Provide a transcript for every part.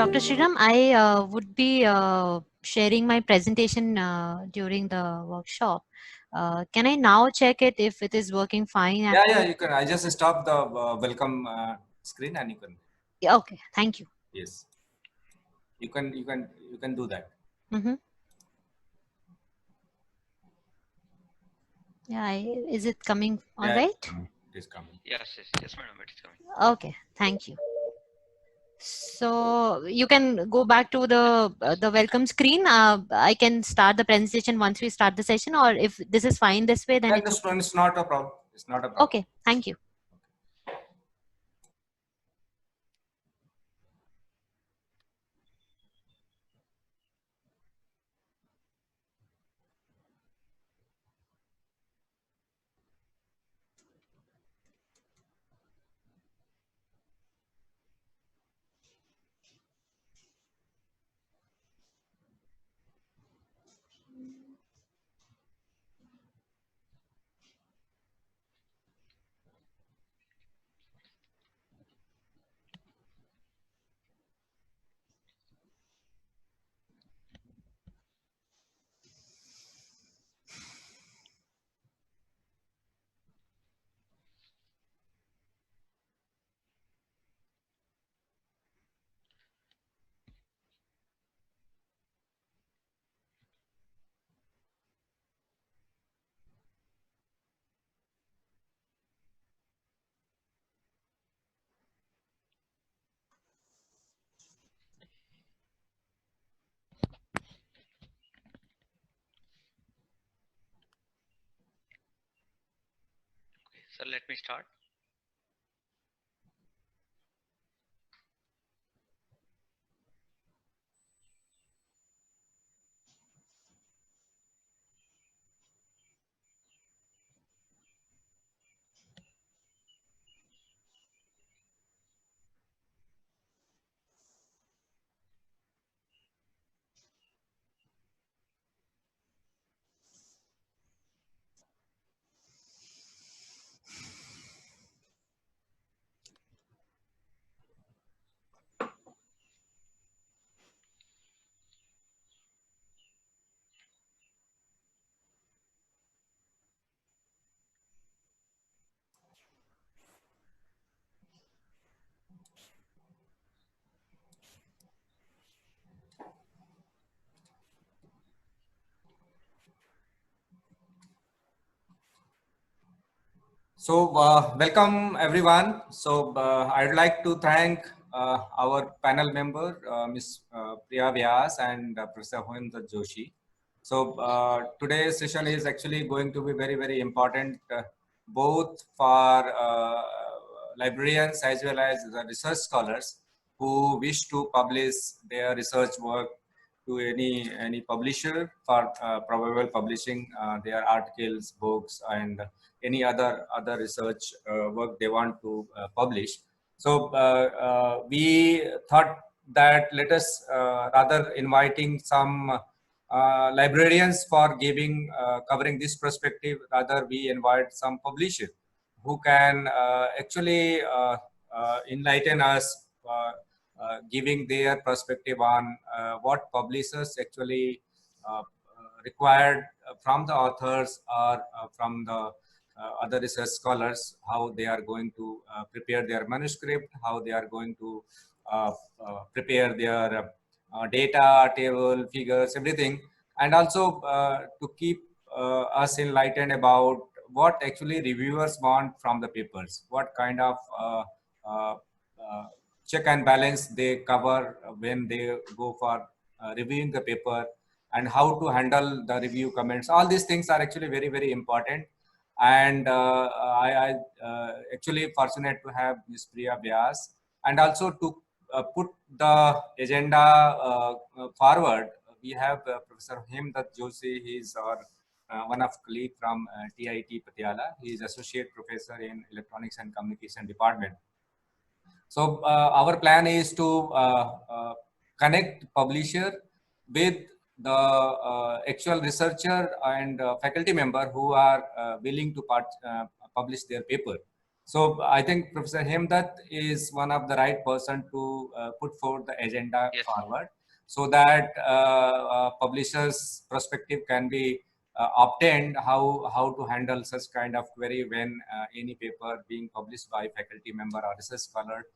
Dr. Sriram, I would be sharing my presentation during the workshop. Can I now check it if it is working fine? Yeah, you can. I just stop the welcome screen and you can. Okay, thank you. Yes, you can do that. Mm-hmm. Yeah, is it coming all right? It is coming. Yes, madam, it is coming. Okay, thank you. So you can go back to the welcome screen. I can start the presentation once we start the session, or if this is fine this way, then it's okay. It's not a problem. It's not a problem. Okay, thank you. So let me start. So welcome everyone. So I'd like to thank our panel member, Ms. Priya Vyas and Professor Hoemda Joshi. So today's session is actually going to be very, very important, both for librarians as well as the research scholars who wish to publish their research work to any publisher for probable publishing their articles, books, and any other research work they want to publish. So we thought that let us rather inviting some librarians for giving covering this perspective, rather we invite some publishers who can actually enlighten us, giving their perspective on what publishers actually required from the authors or from the other research scholars, how they are going to prepare their manuscript, how they are going to prepare their data, table, figures, everything, and also to keep us enlightened about what actually reviewers want from the papers, what kind of uh, check and balance they cover when they go for reviewing the paper, and how to handle the review comments. All these things are actually very, very important. And I actually fortunate to have Ms. Priya Vyas, and also to put the agenda forward. We have Professor Hemdat Joshi. He is our one of colleague from TIT Patiala. He is associate professor in electronics and communication department. So our plan is to connect publisher with the actual researcher and faculty member who are willing to publish their paper. So I think Professor Hemdat is one of the right person to put forward the agenda Yes. forward, so that publishers' perspective can be obtained how to handle such kind of query when any paper being published by faculty member or research scholar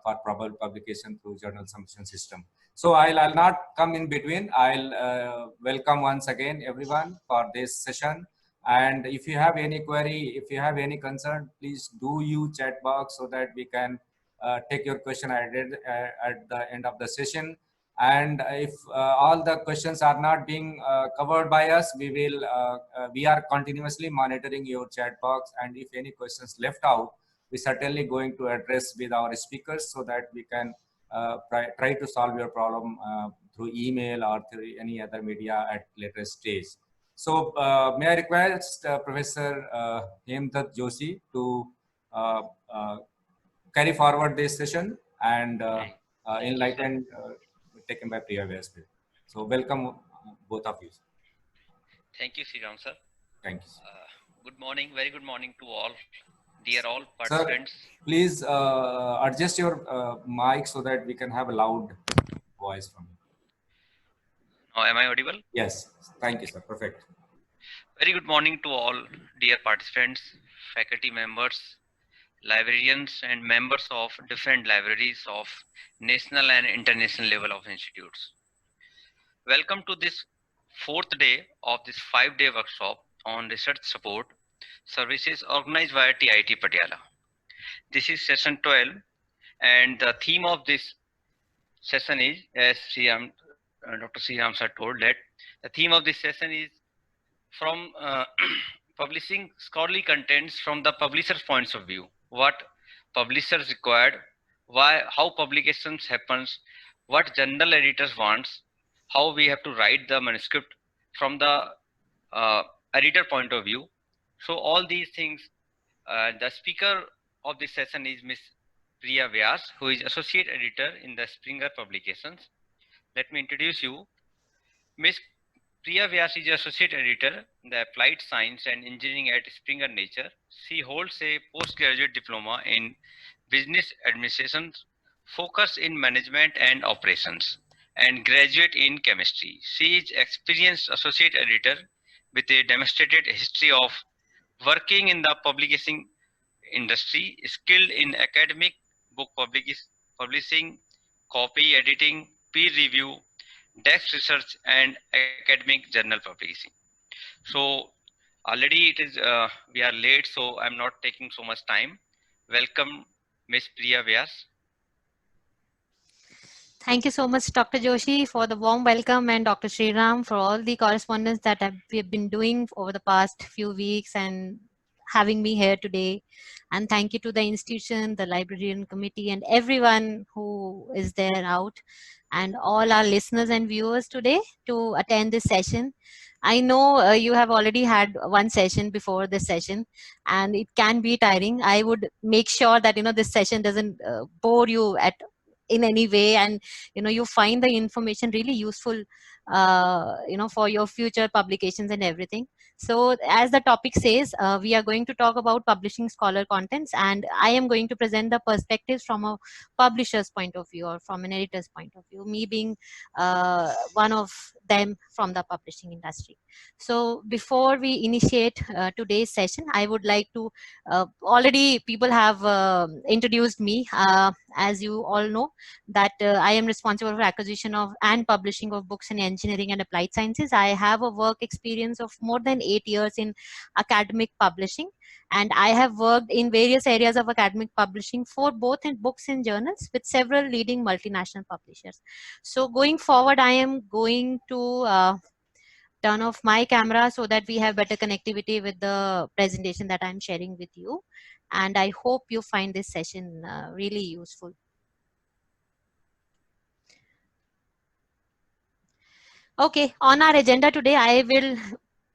for probable publication through journal submission system. So I'll not come in between. I'll welcome once again everyone for this session. And if you have any query, if you have any concern, please do use chat box so that we can take your question at the end of the session. And if all the questions are not being covered by us, we are continuously monitoring your chat box. And if any questions left out, we certainly going to address with our speakers so that we can try to solve your problem through email or through any other media at later stage. So may I request Professor Hemdat Joshi to carry forward this session and enlighten taken by Priya Vyas. So welcome both of you. Thank you, Sriram sir. Thank you. Good morning, very good morning to all, dear all Sir, participants. please adjust your mic so that we can have a loud voice from you. Now, am I audible? Yes, thank you, sir. Perfect. Very good morning to all, dear participants, faculty members, librarians, and members of different libraries of national and international level of institutes. Welcome to this fourth day of this 5-day workshop on research support services organized by TIT Patiala. This is session 12, and the theme of this session is, as Dr. Sriram sir told, that the theme of this session is from publishing scholarly contents from the publisher's points of view. What publishers required, why, how publications happens, what journal editors wants, how we have to write the manuscript from the editor point of view. So all these things, the speaker of this session is Miss Priya Vyas, who is associate editor in the Springer Publications. Let me introduce you. Miss Priya Vyas is associate editor in the Applied Science and Engineering at Springer Nature. She holds a postgraduate diploma in business administration, focus in management and operations, and graduate in chemistry. She is experienced associate editor with a demonstrated history of working in the publishing industry, skilled in academic book publishing, copy editing, peer review, desk research, and academic journal publishing. So already it is we are late, so I'm not taking so much time. Welcome, Miss Priya Vyas. Thank you so much, Dr. Joshi, for the warm welcome, and Dr. Sriram for all the correspondence that we've been doing over the past few weeks and having me here today. And thank you to the institution, the librarian committee, and everyone who is there out, and all our listeners and viewers today to attend this session. I know you have already had one session before this session, and it can be tiring. I would make sure that this session doesn't bore you in any way, and you find the information really useful for your future publications and everything. So as the topic says, we are going to talk about publishing scholar contents, and I am going to present the perspectives from a publisher's point of view or from an editor's point of view, me being one of them from the publishing industry. So before we initiate today's session, I would like to already people have introduced me. As you all know, that I am responsible for acquisition of and publishing of books in engineering and applied sciences. I have a work experience of more than 8 years in academic publishing, and I have worked in various areas of academic publishing for both in books and journals with several leading multinational publishers. So going forward, I am going to turn off my camera so that we have better connectivity with the presentation that I'm sharing with you. And I hope you find this session really useful. Okay, on our agenda today, I will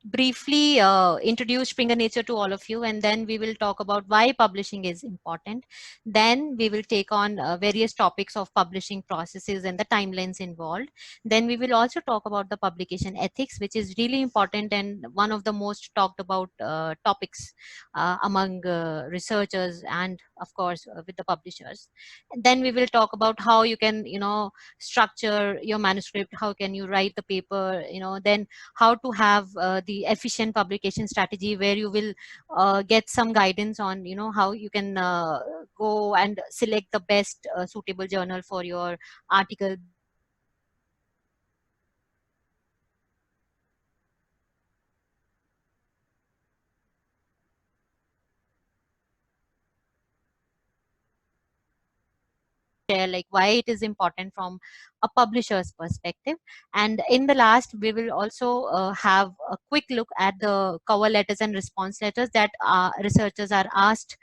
briefly introduce Springer Nature to all of you, and then we will talk about why publishing is important. Then we will take on various topics of publishing processes and the timelines involved. Then we will also talk about the publication ethics, which is really important and one of the most talked about topics among researchers and of course with the publishers. And then we will talk about how you can, structure your manuscript, how can you write the paper, then how to have the efficient publication strategy, where you will get some guidance on how you can go and select the best suitable journal for your article. Share like why it is important from a publisher's perspective, and in the last we will also have a quick look at the cover letters and response letters that researchers are asked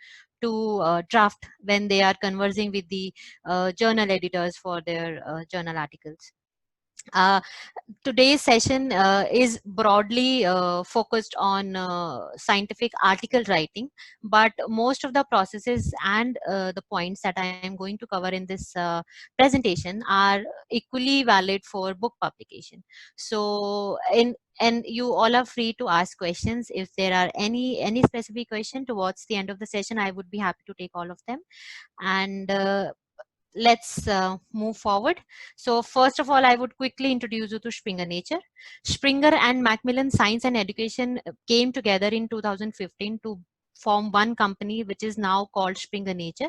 to draft when they are conversing with the journal editors for their journal articles. Today's session is broadly focused on scientific article writing, but most of the processes and the points that I am going to cover in this presentation are equally valid for book publication. So and you all are free to ask questions. If there are any specific question towards the end of the session, I would be happy to take all of them. And let's move forward. So first of all, I would quickly introduce you to Springer Nature. Springer and Macmillan Science and Education came together in 2015 to form one company, which is now called Springer Nature.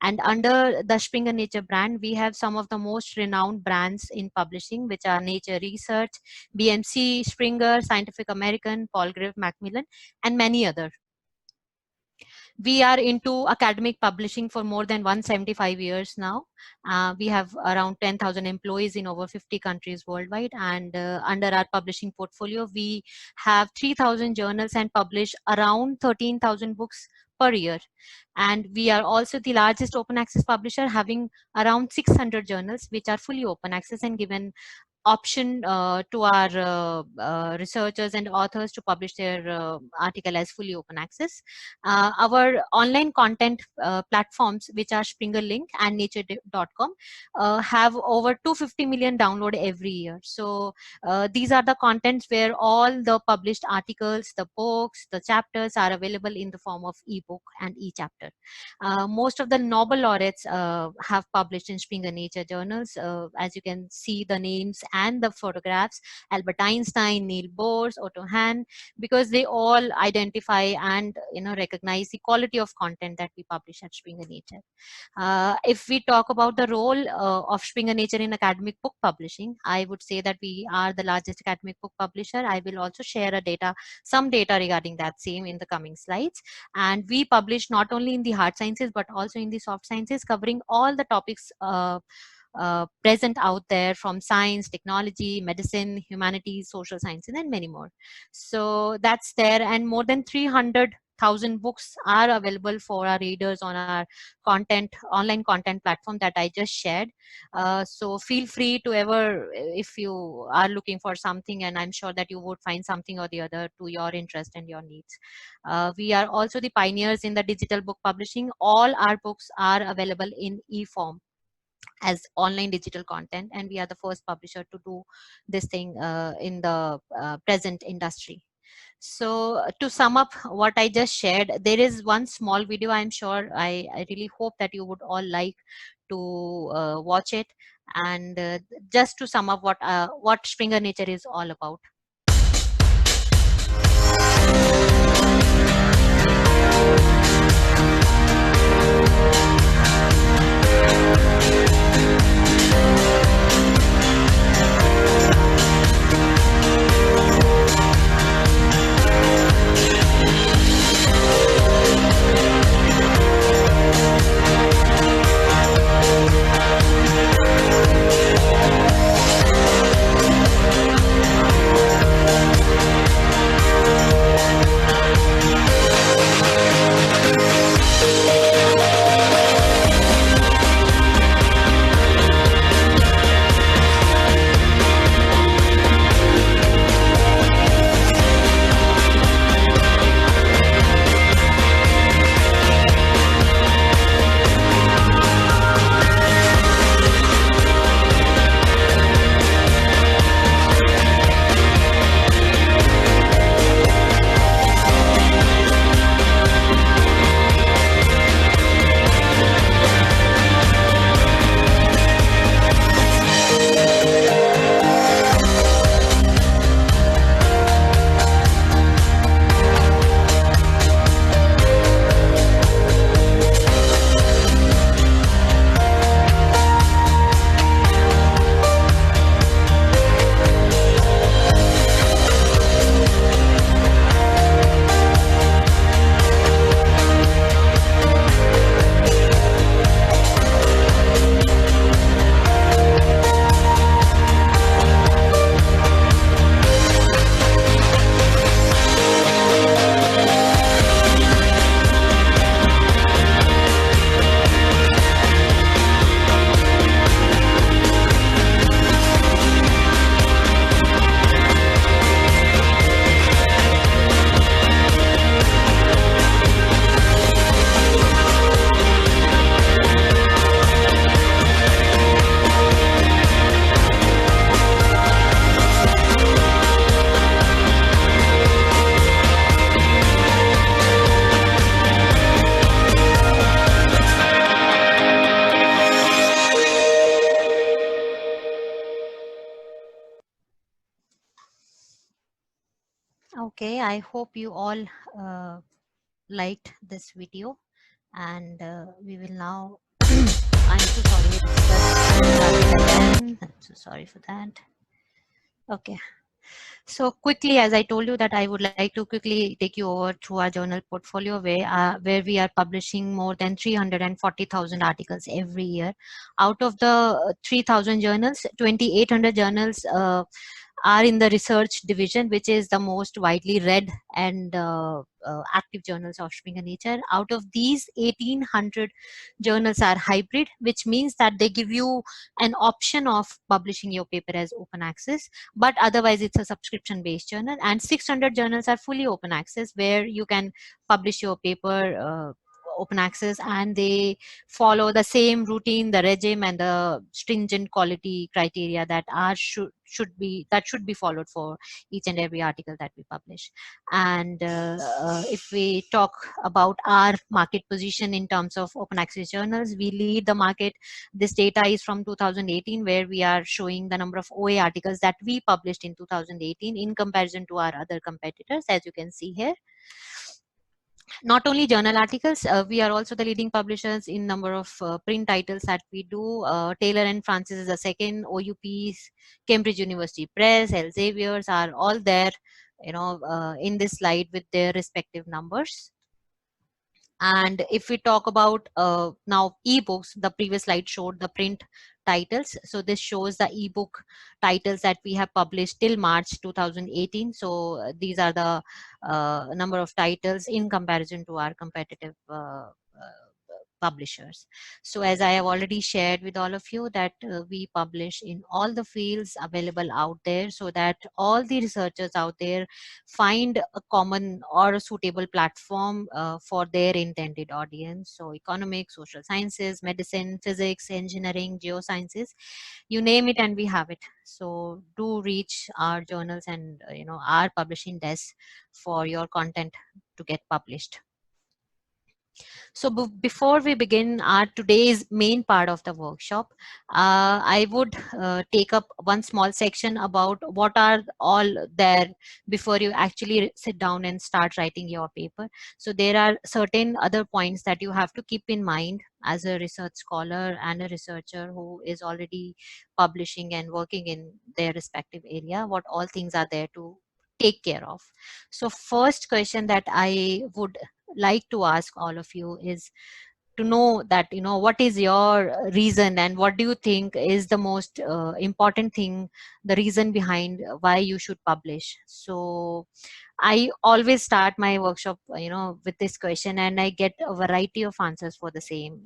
And under the Springer Nature brand, we have some of the most renowned brands in publishing, which are Nature Research, BMC, Springer, Scientific American, Palgrave Macmillan, and many others. We are into academic publishing for more than 175 years now. We have around 10,000 employees in over 50 countries worldwide, and under our publishing portfolio, we have 3,000 journals and publish around 13,000 books per year. And we are also the largest open access publisher, having around 600 journals which are fully open access and given option to our researchers and authors to publish their article as fully open access. Our online content platforms, which are Springer Link and nature.com, have over 250 million download every year. So these are the contents where all the published articles, the books, the chapters are available in the form of ebook and e-chapter. Most of the Nobel laureates have published in Springer Nature journals. As you can see the names and the photographs: Albert Einstein, Niels Bohr, Otto Hahn, because they all identify and recognize the quality of content that we publish at Springer Nature. If we talk about the role of Springer Nature in academic book publishing, I would say that we are the largest academic book publisher. I will also share some data regarding that same in the coming slides. And we publish not only in the hard sciences but also in the soft sciences, covering all the topics present out there, from science, technology, medicine, humanities, social sciences, and many more. So that's there, and more than 300,000 books are available for our readers on our online content platform that I just shared. So feel free to ever, if you are looking for something, and I'm sure that you would find something or the other to your interest and your needs. We are also the pioneers in the digital book publishing. All our books are available in e-form as online digital content, and we are the first publisher to do this thing in the present industry. So to sum up what I just shared, there is one small video. I'm sure, I really hope that you would all like to watch it. And just to sum up what Springer Nature is all about. Okay, I hope you all liked this video, and we will now. I'm so sorry. It's just started again. I'm so sorry for that. Okay. So quickly, as I told you that I would like to quickly take you over through our journal portfolio where we are publishing more than 340,000 articles every year. Out of the 3,000 journals, 2,800 journals are in the research division, which is the most widely read and active journals of Springer Nature. Out of these, 1,800 journals are hybrid, which means that they give you an option of publishing your paper as open access, but otherwise it's a subscription based journal. And 600 journals are fully open access, where you can publish your paper open access, and they follow the same routine, the regime, and the stringent quality criteria that should be followed for each and every article that we publish. And if we talk about our market position in terms of open access journals, we lead the market. This data is from 2018, where we are showing the number of OA articles that we published in 2018 in comparison to our other competitors, as you can see here. Not only journal articles, we are also the leading publishers in number of print titles that we do. Taylor and Francis is the second, OUP's, Cambridge University Press, Elsevier's are all there, in this slide with their respective numbers. And if we talk about now ebooks, the previous slide showed the print titles. So this shows the ebook titles that we have published till March 2018. So these are the number of titles in comparison to our competitive publishers. So as I have already shared with all of you that we publish in all the fields available out there, so that all the researchers out there find a common or a suitable platform for their intended audience. So economics, social sciences, medicine, physics, engineering, geosciences, you name it and we have it. So do reach our journals and our publishing desk for your content to get published. So before we begin our today's main part of the workshop, I would take up one small section about what are all there before you actually sit down and start writing your paper. So there are certain other points that you have to keep in mind as a research scholar and a researcher who is already publishing and working in their respective area, what all things are there to take care of. So first question that I would like to ask all of you is to know that what is your reason and what do you think is the most important thing, the reason behind why you should publish. So I always start my workshop with this question, and I get a variety of answers for the same.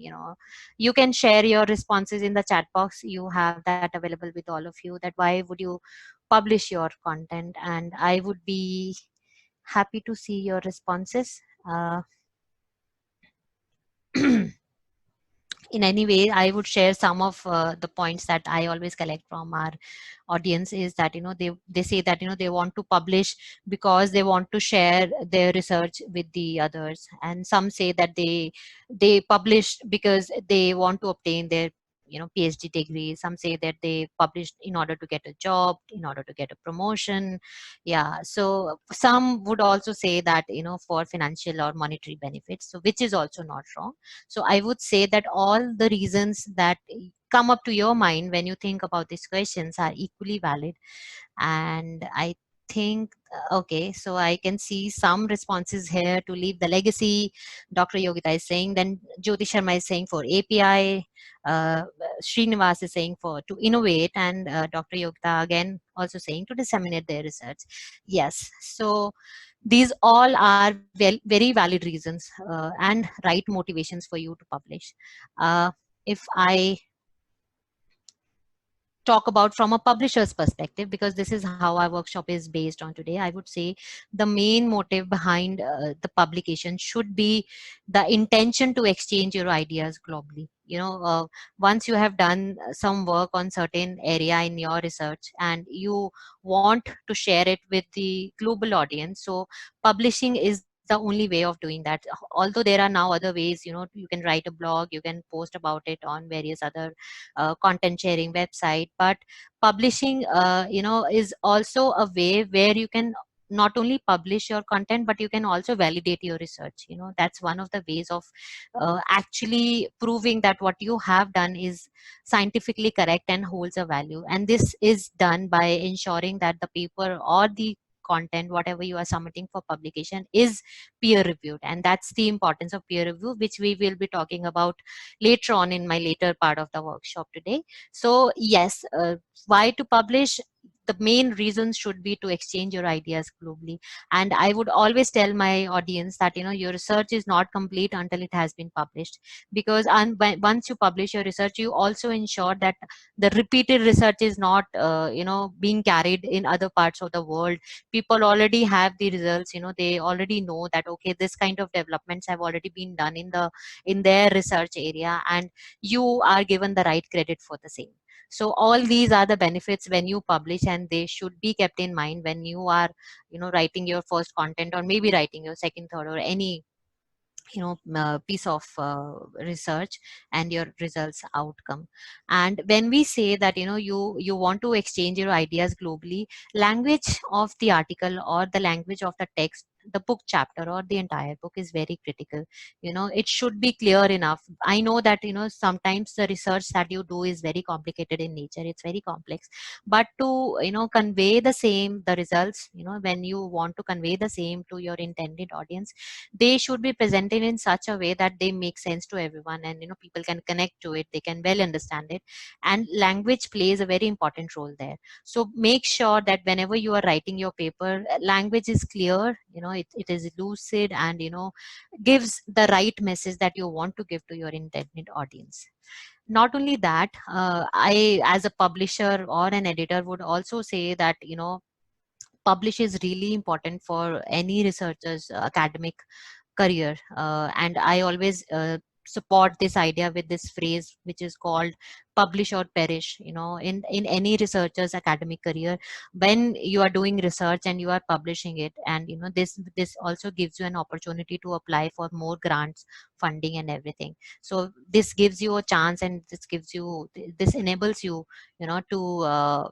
You can share your responses in the chat box. You have that available with all of you, that why would you publish your content, and I would be happy to see your responses. In any way, I would share some of the points that I always collect from our audience, is that they say that they want to publish because they want to share their research with the others, and some say that they publish because they want to obtain their PhD degree. Some say that they published in order to get a job, in order to get a promotion. Yeah, so some would also say that for financial or monetary benefits, so which is also not wrong. So I would say that all the reasons that come up to your mind when you think about these questions are equally valid. And I think, okay, so I can see some responses here: to leave the legacy, Dr. Yogita is saying. Then Jyoti Sharma is saying for API, Srinivas is saying for to innovate, and Dr. Yogita again also saying to disseminate their research. Yes, so these all are very valid reasons and right motivations for you to publish. If I talk about from a publisher's perspective, because this is how our workshop is based on today, I would say the main motive behind the publication should be the intention to exchange your ideas globally. Once you have done some work on certain area in your research and you want to share it with the global audience, so publishing is the only way of doing that. Although there are now other ways, you can write a blog, you can post about it on various other content sharing website, but publishing is also a way where you can not only publish your content, but you can also validate your research. That's one of the ways of actually proving that what you have done is scientifically correct and holds a value. And this is done by ensuring that the paper or the content, whatever you are submitting for publication, is peer reviewed. And that's the importance of peer review, which we will be talking about later on in my later part of the workshop today. So yes, why to publish? The main reasons should be to exchange your ideas globally. And I would always tell my audience that your research is not complete until it has been published, because once you publish your research, you also ensure that the repeated research is not being carried in other parts of the world. People already have the results. They already know that, okay, this kind of developments have already been done in their research area, and you are given the right credit for the same. So all these are the benefits when you publish, and they should be kept in mind when you are writing your first content, or maybe writing your second, third, or any piece of research, and your results outcome. And when we say that you want to exchange your ideas globally, language of the article or the language of the text, the book chapter or the entire book, is very critical. It should be clear enough. I know that sometimes the research that you do is very complicated in nature, it's very complex, but to convey the results, when you want to convey the same to your intended audience, they should be presented in such a way that they make sense to everyone, and people can connect to it, they can well understand it. And language plays a very important role there. So make sure that whenever you are writing your paper, language is clear, it is lucid, and gives the right message that you want to give to your intended audience. Not only that, I, as a publisher or an editor, would also say that publish is really important for any researcher's academic career. And I always support this idea with this phrase, which is called publish or perish. In any researcher's academic career, when you are doing research and you are publishing it, and this also gives you an opportunity to apply for more grants, funding, and everything. So this gives you a chance, and this enables you to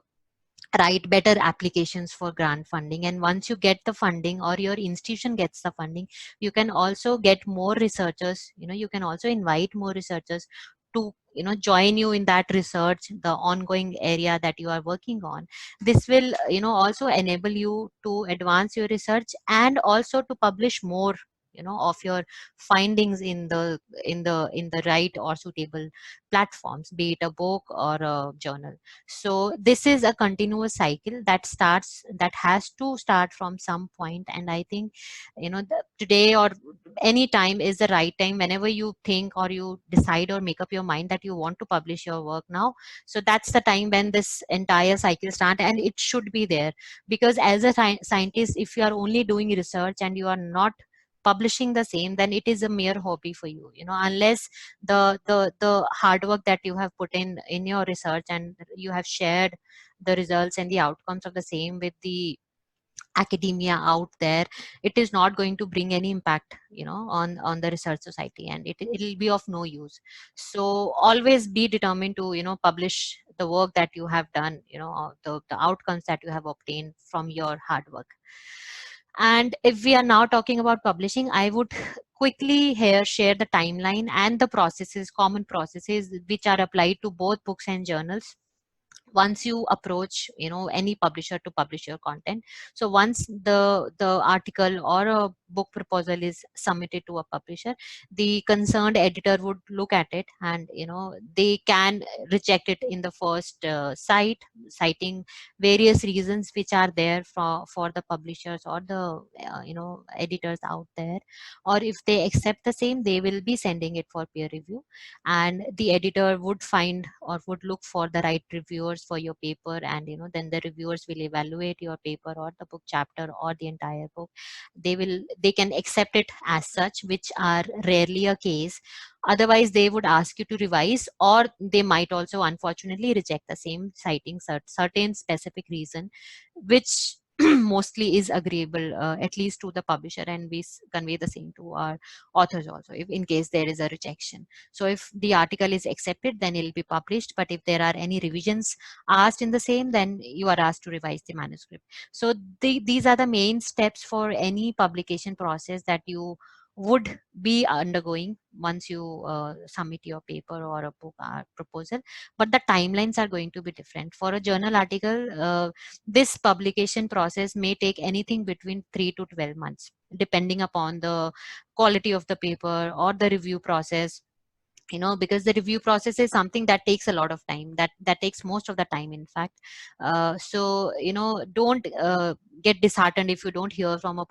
write better applications for grant funding. And once you get the funding, or your institution gets the funding, you can also get more researchers. You can also invite more researchers to join you in that research, the ongoing area that you are working on. This will also enable you to advance your research, and also to publish more of your findings in the right or suitable platforms, be it a book or a journal. So this is a continuous cycle that has to start from some point. And I think today or any time is the right time, whenever you think or you decide or make up your mind that you want to publish your work now. So that's the time when this entire cycle starts, and it should be there. Because as a scientist, if you are only doing research and you are not publishing the same, then it is a mere hobby for you, unless the hard work that you have put in your research, and you have shared the results and the outcomes of the same with the academia out there, it is not going to bring any impact on the research society, and it'll be of no use. So always be determined to publish the work that you have done, the outcomes that you have obtained from your hard work. And if we are now talking about publishing, I would quickly here share the timeline and the common processes which are applied to both books and journals once you approach any publisher to publish your content. So once the article or a book proposal is submitted to a publisher, the concerned editor would look at it, and they can reject it in the first citing various reasons which are there for the publishers or the editors out there. Or if they accept the same, they will be sending it for peer review, and the editor would find or would look for the right reviewers for your paper. And then the reviewers will evaluate your paper or the book chapter or the entire book. They can accept it as such, which are rarely a case. Otherwise they would ask you to revise, or they might also unfortunately reject the same, citing certain specific reason, which mostly is agreeable, at least to the publisher, and we convey the same to our authors also, if in case there is a rejection. So if the article is accepted, then it will be published, but if there are any revisions asked in the same, then you are asked to revise the manuscript. So these are the main steps for any publication process that you would be undergoing once you submit your paper or a book proposal. But the timelines are going to be different. For a journal article, this publication process may take anything between 3 to 12 months, depending upon the quality of the paper or the review process, because the review process is something that takes a lot of time, that takes most of the time, in fact. So don't get disheartened if you don't hear from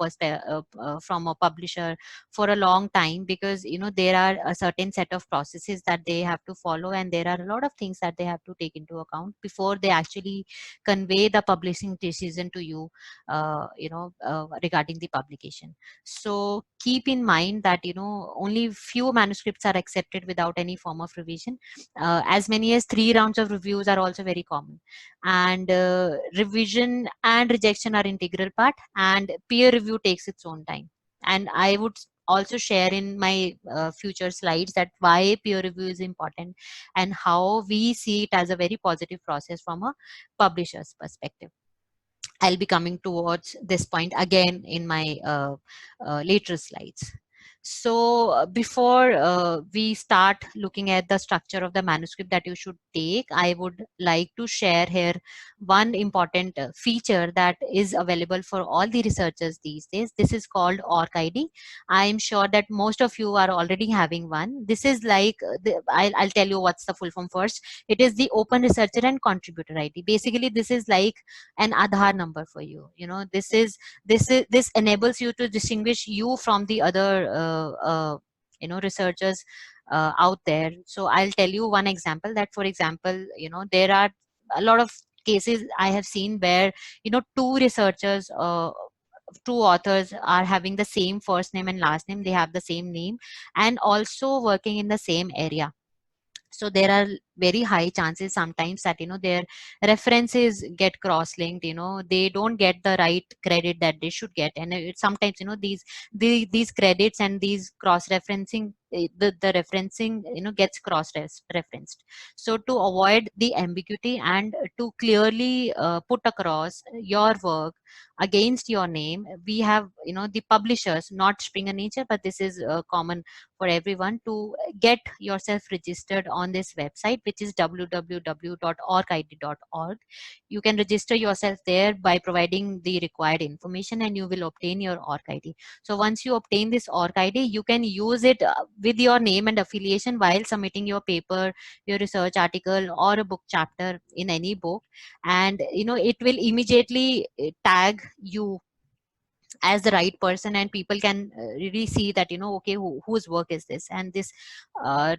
from a publisher for a long time, because there are a certain set of processes that they have to follow, and there are a lot of things that they have to take into account before they actually convey the publishing decision to you, regarding the publication. So keep in mind that only few manuscripts are accepted without any form of revision. As many as 3 rounds of reviews are also very common, and revision and rejection are integral part, and peer review takes its own time. And I would also share in my future slides that why peer review is important and how we see it as a very positive process from a publisher's perspective. I'll be coming towards this point again in my later slides. So before we start looking at the structure of the manuscript that you should take, I would like to share here one important feature that is available for all the researchers these days. This is called ORCID. I'm sure that most of you are already having one. This is like, I'll tell you what's the full form first. It is the Open Researcher and Contributor ID. Basically, this is like an Aadhaar number for you. This enables you to distinguish you from the other researchers out there. So I'll tell you one example, that for example, there are a lot of cases I have seen where two researchers, two authors are having the same first name and last name, they have the same name, and also working in the same area. So there are very high chances sometimes that their references get cross-linked. They don't get the right credit that they should get, and sometimes these credits and these cross-referencing, the referencing gets cross-referenced. So to avoid the ambiguity and to clearly put across your work against your name, we have the publishers, not Springer Nature, but this is common for everyone, to get yourself registered on this website, which is www.orcid.org. You can register yourself there by providing the required information, and you will obtain your ORCID. So once you obtain this ORCID, you can use it with your name and affiliation while submitting your paper, your research article, or a book chapter in any book, and it will immediately tag you as the right person, and people can really see that okay, whose work is this, and this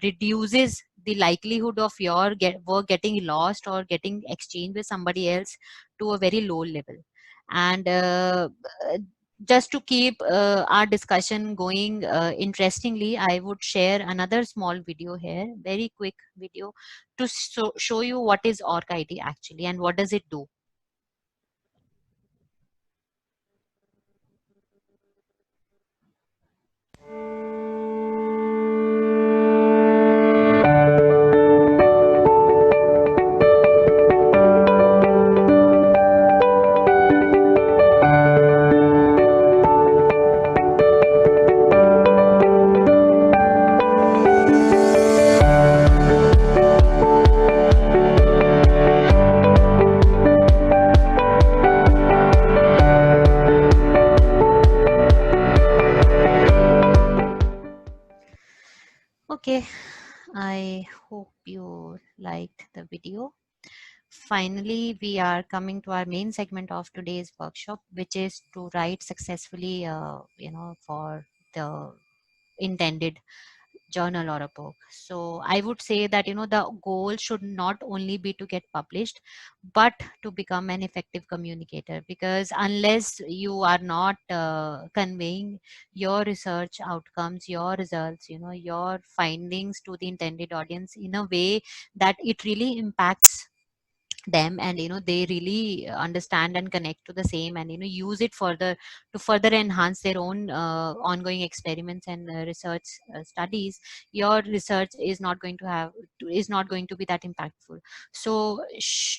reduces the likelihood of your work getting lost or getting exchanged with somebody else to a very low level. And just to keep our discussion going interestingly, I would share another small video here, very quick video, to show you what is ORCID actually and what does it do. Okay, I hope you liked the video. Finally, we are coming to our main segment of today's workshop, which is to write successfully, for the intended journal or a book. So I would say that the goal should not only be to get published, but to become an effective communicator, because unless you are not conveying your research outcomes, your results, your findings to the intended audience in a way that it really impacts them, and they really understand and connect to the same, and use it further to further enhance their own ongoing experiments and research studies, your research is not going to be that impactful. So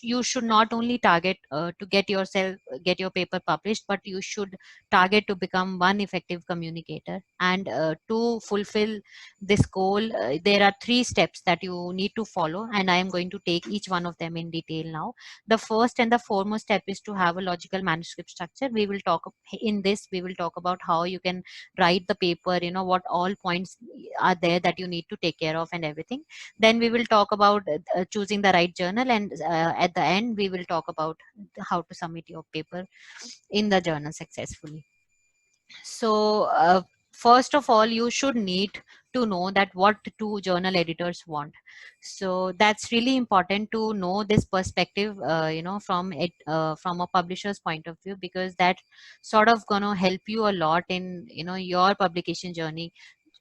you should not only target to get your paper published, but you should target to become one effective communicator. And to fulfill this goal, there are three steps that you need to follow, and I am going to take each one of them in detail now. The first and the foremost step is to have a logical manuscript structure. We will talk about how you can write the paper, what all points are there that you need to take care of and everything. Then we will talk about choosing the right journal, and at the end we will talk about how to submit your paper in the journal successfully. So first of all, you should need to know that what do journal editors want. So that's really important to know this perspective, from a publisher's point of view, because that sort of gonna help you a lot in your publication journey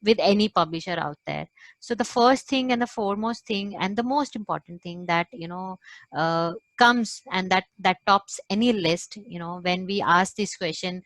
with any publisher out there. So the first thing and the foremost thing and the most important thing that comes, and that tops any list, when we ask this question,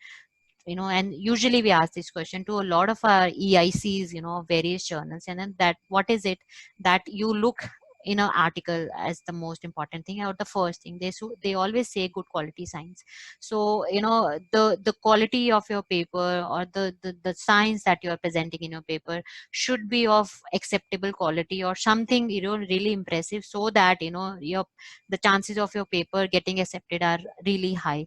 and usually we ask this question to a lot of our EICs, various journals, and then that what is it that you look in an article as the most important thing, or the first thing they always say good quality science. So the quality of your paper, or the science that you are presenting in your paper, should be of acceptable quality, or something really impressive, so that the chances of your paper getting accepted are really high.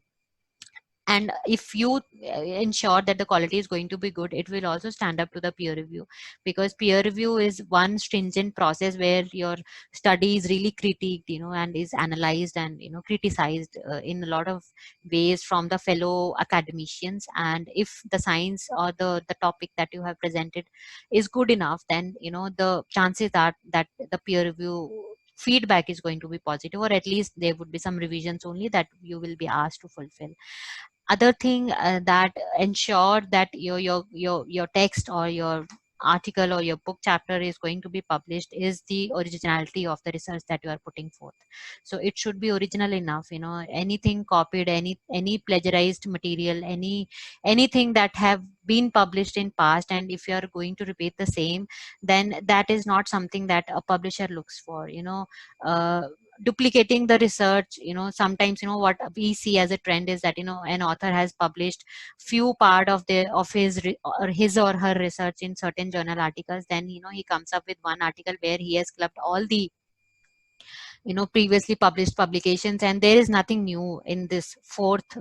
And if you ensure that the quality is going to be good, it will also stand up to the peer review, because peer review is one stringent process where your study is really critiqued, and is analyzed and criticized in a lot of ways from the fellow academicians. And if the science or the topic that you have presented is good enough, then the chances are that the peer review feedback is going to be positive, or at least there would be some revisions only that you will be asked to fulfill. Other thing that ensure that your text or your article or your book chapter is going to be published is the originality of the research that you are putting forth. So it should be original enough. Anything copied, any plagiarized material, anything that have been published in past, and if you are going to repeat the same, then that is not something that a publisher looks for. uh, Duplicating the research, sometimes what we see as a trend is that an author has published few part of his or her research in certain journal articles. Then he comes up with one article where he has clubbed all the previously published publications, and there is nothing new in this fourth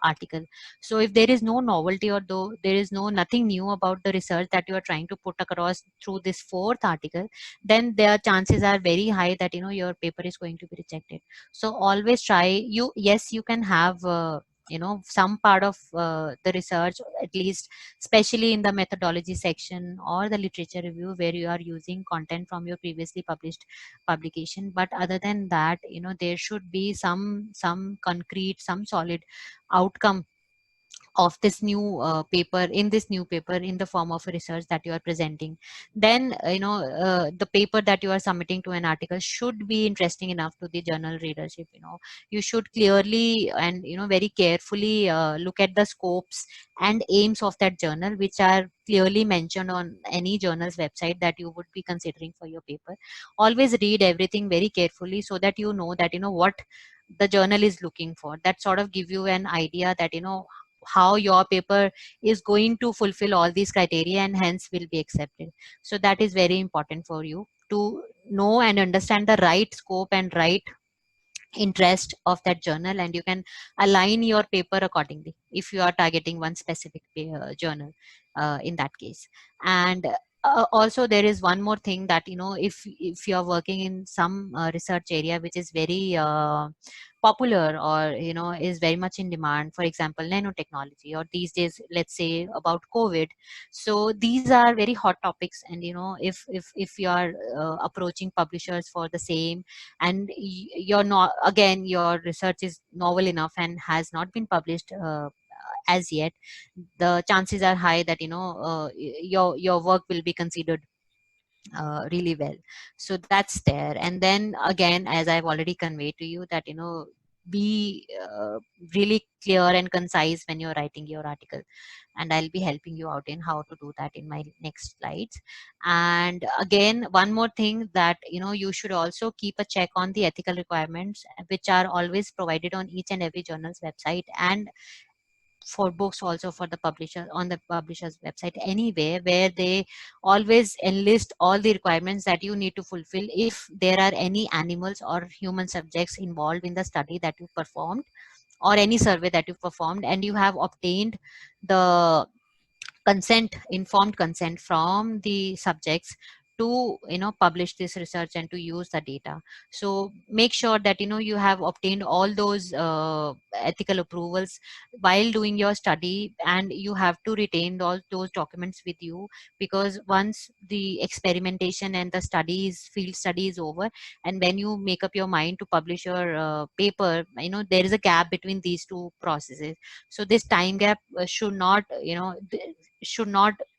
article. So if there is no novelty, or though there is nothing new about the research that you are trying to put across through this fourth article, then their chances are very high that your paper is going to be rejected. So always try, yes, you can have some part of the research, at least especially in the methodology section or the literature review, where you are using content from your previously published publication. But other than that, there should be some concrete, some solid outcome of this new paper, in this new paper, in the form of a research that you are presenting. Then the paper that you are submitting to an article should be interesting enough to the journal readership. You should clearly and very carefully look at the scopes and aims of that journal, which are clearly mentioned on any journal's website that you would be considering for your paper. Always read everything very carefully, so that that what the journal is looking for. That sort of give you an idea that how your paper is going to fulfill all these criteria, and hence will be accepted. So that is very important for you to know and understand the right scope and right interest of that journal, and you can align your paper accordingly if you are targeting one specific journal in that case. And also there is one more thing, that if you are working in some research area which is very popular, or is very much in demand, for example nanotechnology, or these days let's say about COVID. So these are very hot topics, and if you are approaching publishers for the same, and you're not, again your research is novel enough and has not been published as yet, the chances are high that your work will be considered really well. So that's there. And then again, as I've already conveyed to you, that be really clear and concise when you're writing your article, and I'll be helping you out in how to do that in my next slides. And again, one more thing, that you should also keep a check on the ethical requirements, which are always provided on each and every journal's website, and for books also, for the publisher, on the publisher's website anyway, where they always enlist all the requirements that you need to fulfill if there are any animals or human subjects involved in the study that you performed, or any survey that you performed, and you have obtained the informed consent from the subjects to publish this research and to use the data. So make sure that you have obtained all those ethical approvals while doing your study, and you have to retain all those documents with you, because once the experimentation and the field study is over, and when you make up your mind to publish your paper, there is a gap between these two processes. So this time gap should not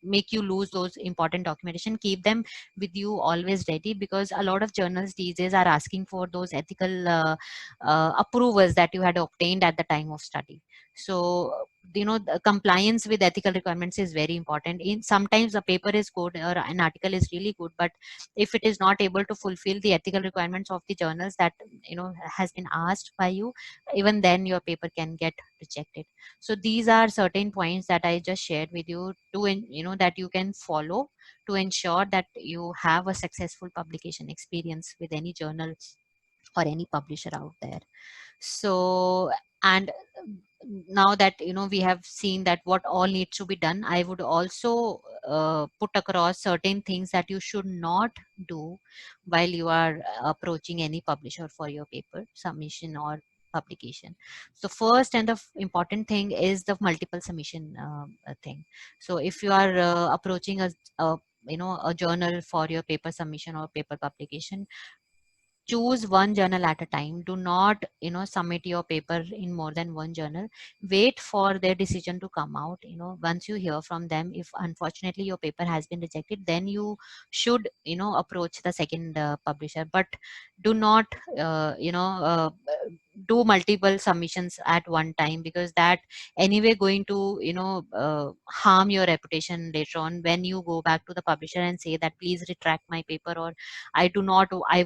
make you lose those important documentation. Keep them with you always ready, because a lot of journals these days are asking for those ethical approvals that you had obtained at the time of study. So the compliance with ethical requirements is very important. In sometimes a paper is good or an article is really good, but if it is not able to fulfill the ethical requirements of the journals that has been asked by you, even then your paper can get rejected. So these are certain points that I just shared with you to that you can follow to ensure that you have a successful publication experience with any journal or any publisher out there. So, and now that we have seen that what all needs to be done, I would also put across certain things that you should not do while you are approaching any publisher for your paper submission or publication. So first and the important thing is the multiple submission thing. So if you are approaching a journal for your paper submission or paper publication, choose one journal at a time. Do not submit your paper in more than one journal. Wait for their decision to come out. Once you hear from them, if unfortunately your paper has been rejected, then you should approach the second publisher. But do not do multiple submissions at one time, because that anyway going to harm your reputation later on when you go back to the publisher and say that please retract my paper, or I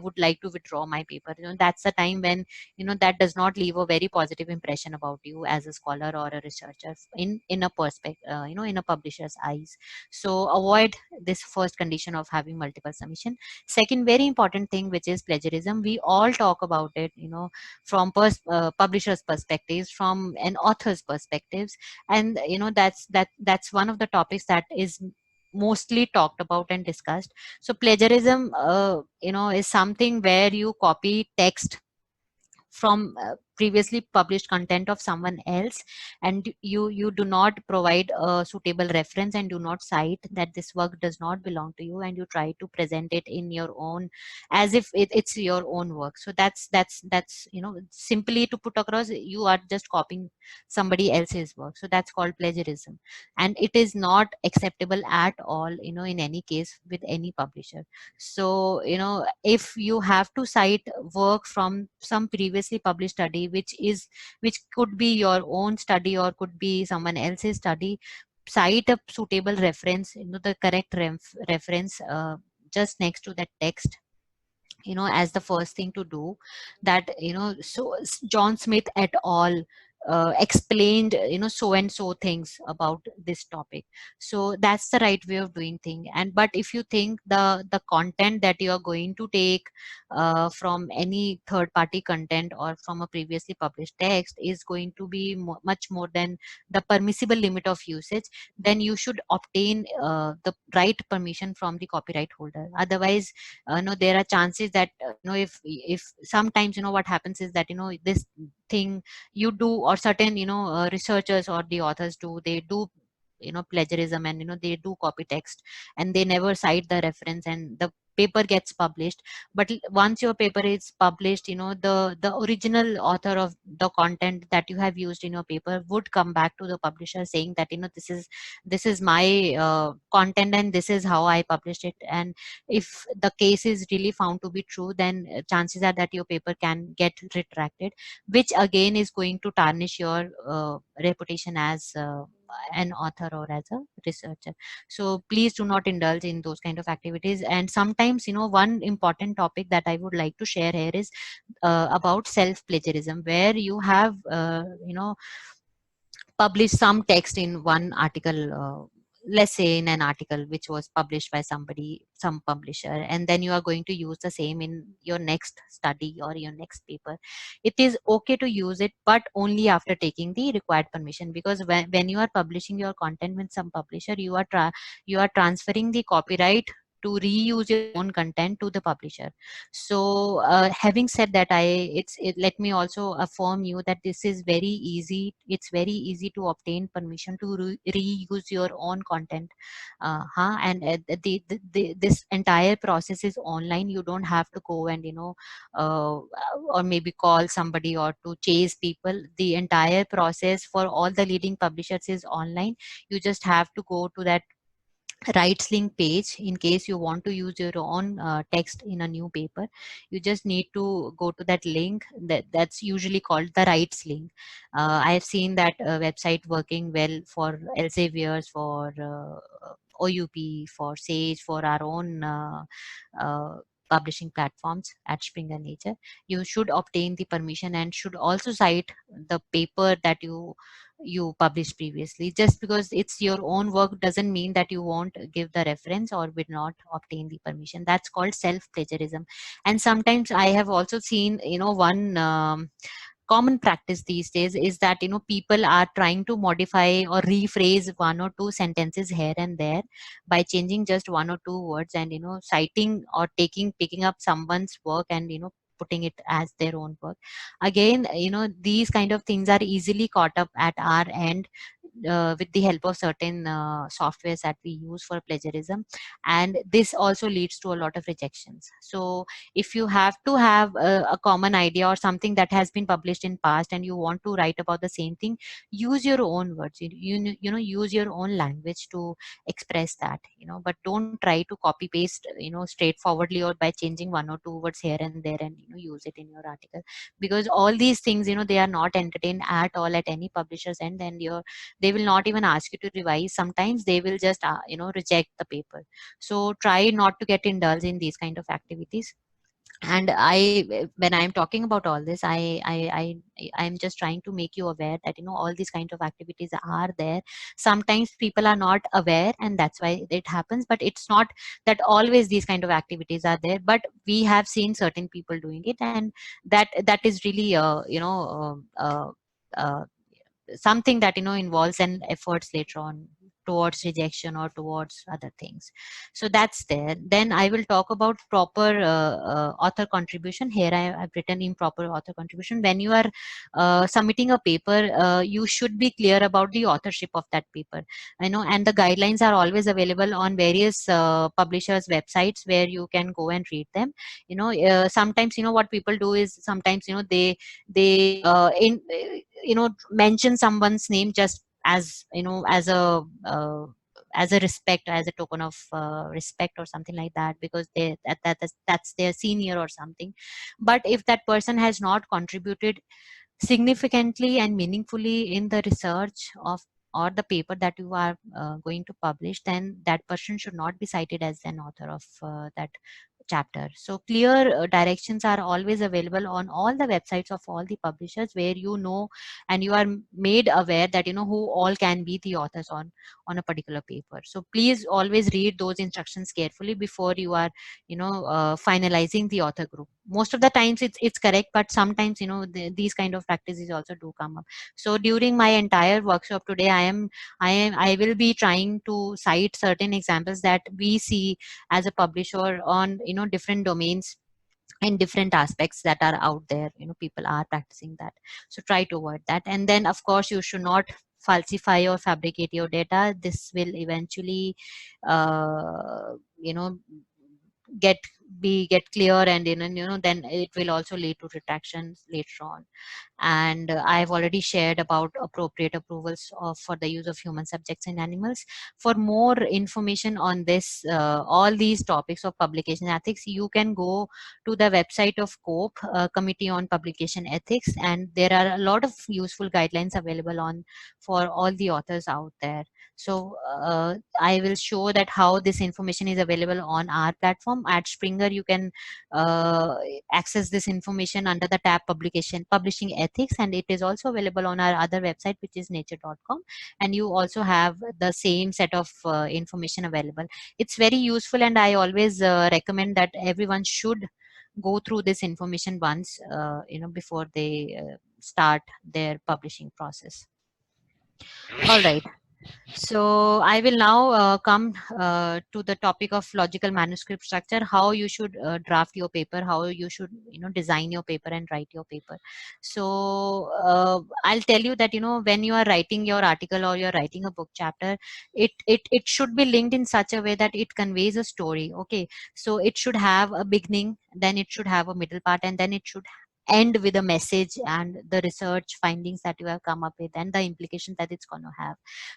would like to withdraw my paper. That's the time when that does not leave a very positive impression about you as a scholar or a researcher in a perspective, in a publisher's eyes. So avoid this first condition of having multiple submission. Second very important thing, which is plagiarism. We all talk about it from publishers perspectives, from an author's perspectives, and that's one of the topics that is mostly talked about and discussed. So plagiarism is something where you copy text from previously published content of someone else, and you do not provide a suitable reference and do not cite that this work does not belong to you, and you try to present it in your own as if it's your own work. So that's simply to put across, you are just copying somebody else's work. So that's called plagiarism, and it is not acceptable at all in any case with any publisher. So if you have to cite work from some previously published study, which could be your own study or could be someone else's study, cite a suitable reference, the correct reference just next to that text, as the first thing to do. That so John Smith et al explained so and so things about this topic. So that's the right way of doing thing. And but if you think the content that you are going to take from any third party content or from a previously published text is going to be much more than the permissible limit of usage, then you should obtain the right permission from the copyright holder. Otherwise no, there are chances that if sometimes what happens is that this thing you do, or certain researchers or the authors they do plagiarism, and they do copy text and they never cite the reference, and the paper gets published, but once your paper is published, the original author of the content that you have used in your paper would come back to the publisher saying that this is my content and this is how I published it. And if the case is really found to be true, then chances are that your paper can get retracted, which again is going to tarnish your reputation as an author or as a researcher. So please do not indulge in those kind of activities. And sometimes, one important topic that I would like to share here is about self plagiarism, where you have publish some text in one article, let's say in an article which was published by somebody, some publisher, and then you are going to use the same in your next study or your next paper. It is okay to use it, but only after taking the required permission, because when you are publishing your content with some publisher, you are transferring the copyright to reuse your own content to the publisher. So having said that, let me also affirm you that this is very easy. It's very easy to obtain permission to reuse your own content. And this entire process is online. You don't have to go and or maybe call somebody or to chase people. The entire process for all the leading publishers is online. You just have to go to that rights link page. In case you want to use your own text in a new paper, you just need to go to that link that's usually called the rights link. I have seen that website working well for Elsevier's, for OUP, for Sage, for our own uh, publishing platforms at Springer Nature. You should obtain the permission and should also cite the paper that you published previously. Just because it's your own work doesn't mean that you won't give the reference or will not obtain the permission. That's called self plagiarism. And sometimes I have also seen one common practice these days is that people are trying to modify or rephrase one or two sentences here and there by changing just one or two words, and citing or picking up someone's work and putting it as their own work. Again, these kind of things are easily caught up at our end with the help of certain softwares that we use for plagiarism, and this also leads to a lot of rejections. So if you have to have a common idea or something that has been published in past and you want to write about the same thing, use your own words. Use your own language to express that. But don't try to copy paste straightforwardly or by changing one or two words here and there and use it in your article, because all these things they are not entertained at all at any publisher's end, and they will not even ask you to revise. Sometimes they will just reject the paper. So try not to get indulged in these kind of activities. And when I'm talking about all this, I'm just trying to make you aware that all these kind of activities are there. Sometimes people are not aware, and that's why it happens. But it's not that always these kind of activities are there, but we have seen certain people doing it, and that is really something that involves an efforts later on towards rejection or towards other things. So that's there. Then I will talk about proper author contribution. Here I've written improper author contribution. When you are submitting a paper, you should be clear about the authorship of that paper. And the guidelines are always available on various publishers websites where you can go and read them. Sometimes what people do is sometimes they mention someone's name just as as a respect, as a token of respect or something like that, because that's their senior or something. But if that person has not contributed significantly and meaningfully in the research of or the paper that you are going to publish, then that person should not be cited as an author of that chapter. So clear directions are always available on all the websites of all the publishers, where and you are made aware that who all can be the authors on a particular paper. So please always read those instructions carefully before you are finalizing the author group. Most of the times it's correct, but sometimes these kind of practices also do come up. So during my entire workshop today, I will be trying to cite certain examples that we see as a publisher on different domains and different aspects that are out there. People are practicing that, so try to avoid that. And then of course you should not falsify or fabricate your data. This will eventually uh, you know get clear, and then it will also lead to retractions later on. And I've already shared about appropriate approvals for the use of human subjects and animals. For more information on this, all these topics of publication ethics, you can go to the website of COPE, Committee on Publication Ethics, and there are a lot of useful guidelines available on for all the authors out there. So I will show that how this information is available on our platform at Springer. You can uh, access this information under the tab publishing ethics, and it is also available on our other website, which is nature.com, and you also have the same set of information available. It's very useful, and I always recommend that everyone should go through this information once before they start their publishing process. All right. So I will now come to the topic of logical manuscript structure, how you should draft your paper, how you should design your paper and write your paper. So I'll tell you that when you are writing your article or you're writing a book chapter, it should be linked in such a way that it conveys a story. Okay, so it should have a beginning, then it should have a middle part, and then it should end with a message and the research findings that you have come up with and the implications that it's going to have.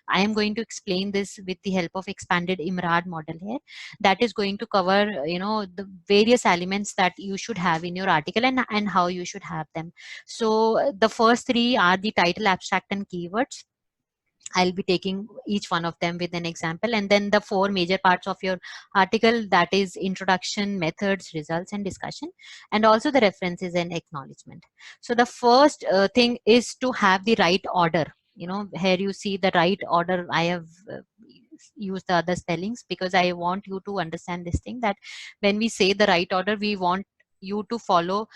I am going to explain this with the help of expanded IMRAD model here, that is going to cover the various elements that you should have in your article and how you should have them. So the first three are the title, abstract, and keywords. I'll be taking each one of them with an example, and then the four major parts of your article, that is introduction, methods, results, and discussion, and also the references and acknowledgement. So the first thing is to have the right order. Here you see the right order. I have used the other spellings because I want you to understand this thing, that when we say the right order, we want you to follow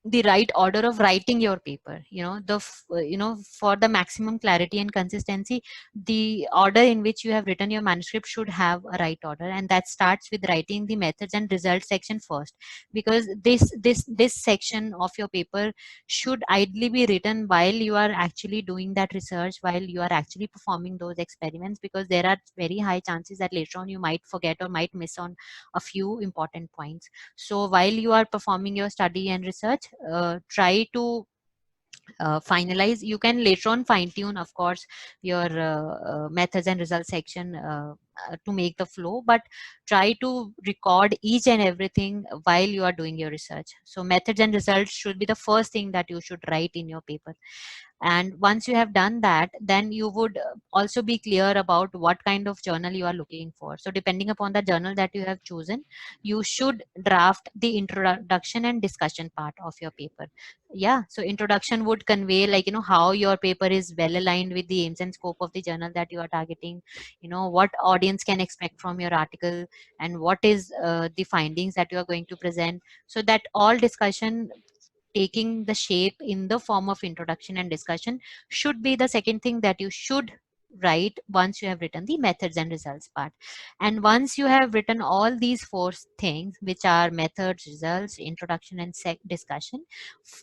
the right order of writing your paper. For the maximum clarity and consistency, the order in which you have written your manuscript should have a right order, and that starts with writing the methods and results section first, because this section of your paper should ideally be written while you are actually doing that research, while you are actually performing those experiments, because there are very high chances that later on you might forget or might miss on a few important points. So while you are performing your study and research, try to finalize. You can later on fine tune, of course, your methods and results section to make the flow, but try to record each and everything while you are doing your research. So methods and results should be the first thing that you should write in your paper. And once you have done that, then you would also be clear about what kind of journal you are looking for. So depending upon the journal that you have chosen, you should draft the introduction and discussion part of your paper. Yeah, so introduction would convey, like, how your paper is well aligned with the aims and scope of the journal that you are targeting, what audience can expect from your article, and what is the findings that you are going to present. So that all discussion taking the shape in the form of introduction and discussion should be the second thing that you should write once you have written the methods and results part. And once you have written all these four things, which are methods, results, introduction, and discussion,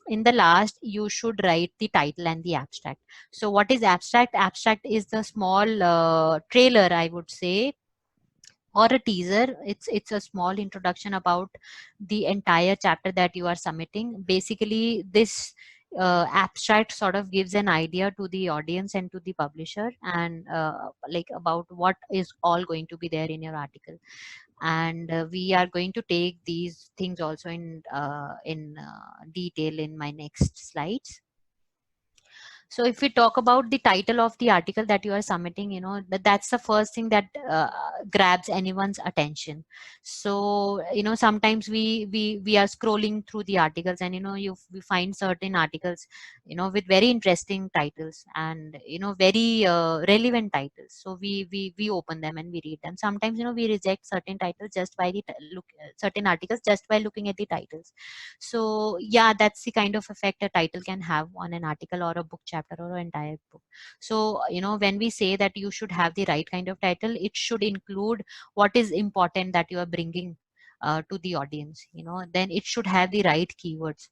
in the last you should write the title and the abstract. So what is abstract? Abstract is the small trailer, I would say, or a teaser. It's a small introduction about the entire chapter that you are submitting. Basically, this abstract sort of gives an idea to the audience and to the publisher, and like about what is all going to be there in your article. And we are going to take these things also in detail in my next slides. So if we talk about the title of the article that you are submitting, that's the first thing that grabs anyone's attention. So, sometimes we are scrolling through the articles, and, we find certain articles, with very interesting titles and, very relevant titles. So we open them and we read them. Sometimes, we reject certain titles just by the certain articles just by looking at the titles. So yeah, that's the kind of effect a title can have on an article or a book chapter or an entire book. So, when we say that you should have the right kind of title, it should include what is important that you are bringing to the audience. Then it should have the right keywords.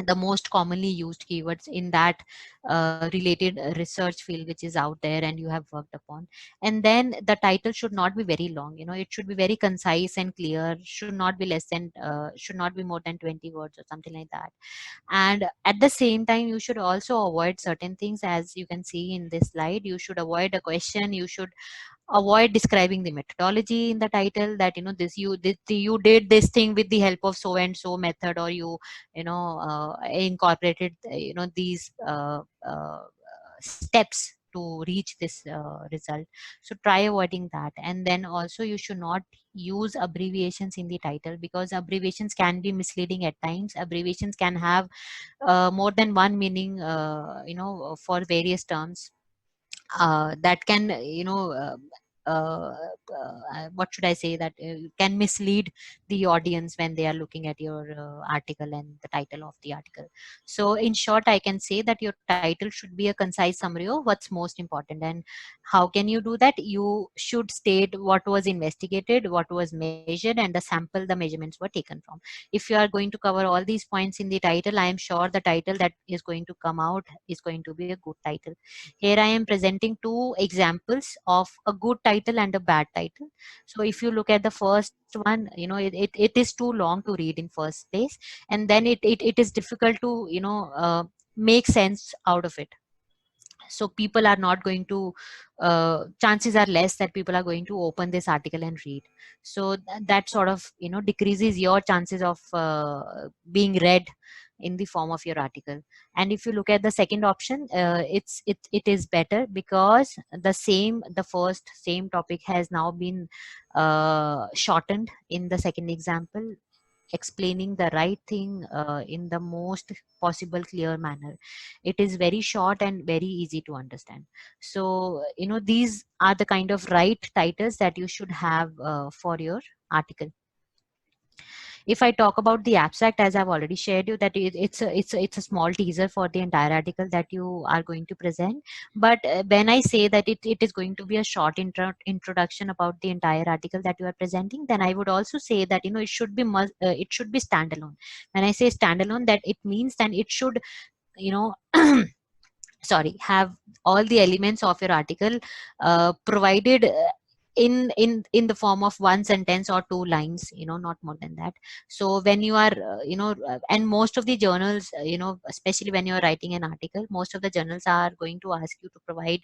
the most commonly used keywords in that related research field which is out there and you have worked upon. And then the title should not be very long, it should be very concise and clear, should not be less than should not be more than 20 words or something like that. And at the same time, you should also avoid certain things. As you can see in this slide, you should avoid a question, you should avoid describing the methodology in the title, that you did this thing with the help of so and so method, or incorporated these steps to reach this result. So try avoiding that. And then also you should not use abbreviations in the title, because abbreviations can be misleading at times. Abbreviations can have more than one meaning, for various terms, that can uh, what should I say, that can mislead the audience when they are looking at your article and the title of the article. So in short, I can say that your title should be a concise summary of what's most important. And how can you do that? You should state what was investigated, what was measured, and the sample the measurements were taken from. If you are going to cover all these points in the title, I am sure the title that is going to come out is going to be a good title. Here I am presenting two examples of a good title and a bad title. So if you look at the first one, it is too long to read in first place, and then it is difficult to make sense out of it. So people are not going to chances are less that people are going to open this article and read. So that sort of decreases your chances of being read in the form of your article. And if you look at the second option, it is better, because the first same topic has now been shortened in the second example, explaining the right thing in the most possible clear manner. It is very short and very easy to understand. So these are the kind of right titles that you should have for your article. If I talk about the abstract, as I've already shared you, that it's a small teaser for the entire article that you are going to present. But when I say that it is going to be a short introduction about the entire article that you are presenting, then I would also say that it should be standalone. When I say standalone, that it means then it should you know have all the elements of your article provided in the form of one sentence or two lines, not more than that. So when you are and most of the journals, especially when you're writing an article, most of the journals are going to ask you to provide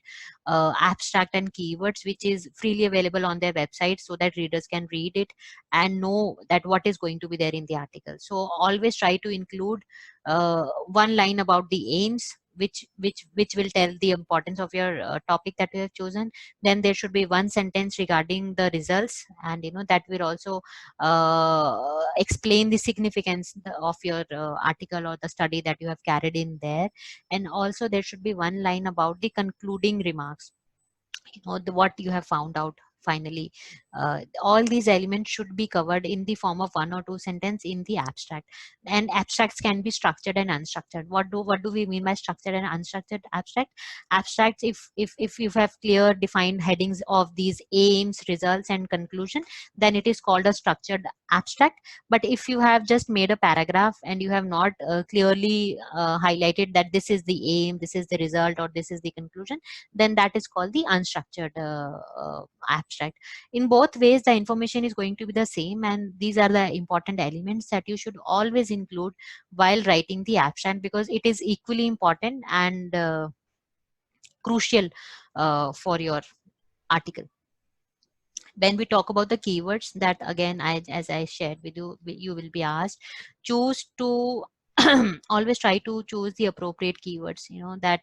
abstract and keywords, which is freely available on their website, so that readers can read it and know that what is going to be there in the article. So always try to include one line about the aims, which will tell the importance of your topic that you have chosen. Then there should be one sentence regarding the results, and that will also explain the significance of your article or the study that you have carried in there. And also there should be one line about the concluding remarks, what you have found out finally. All these elements should be covered in the form of one or two sentence in the abstract. And abstracts can be structured and unstructured. What do we mean by structured and unstructured abstract? Abstracts, if you have clear defined headings of these aims, results, and conclusion, then it is called a structured abstract. But if you have just made a paragraph and you have not clearly highlighted that this is the aim, this is the result, or this is the conclusion, then that is called the unstructured abstract. In both ways, the information is going to be the same, and these are the important elements that you should always include while writing the abstract, because it is equally important and crucial for your article. When we talk about the keywords, that again, as I shared with you, you will be asked, choose to always try to choose the appropriate keywords, that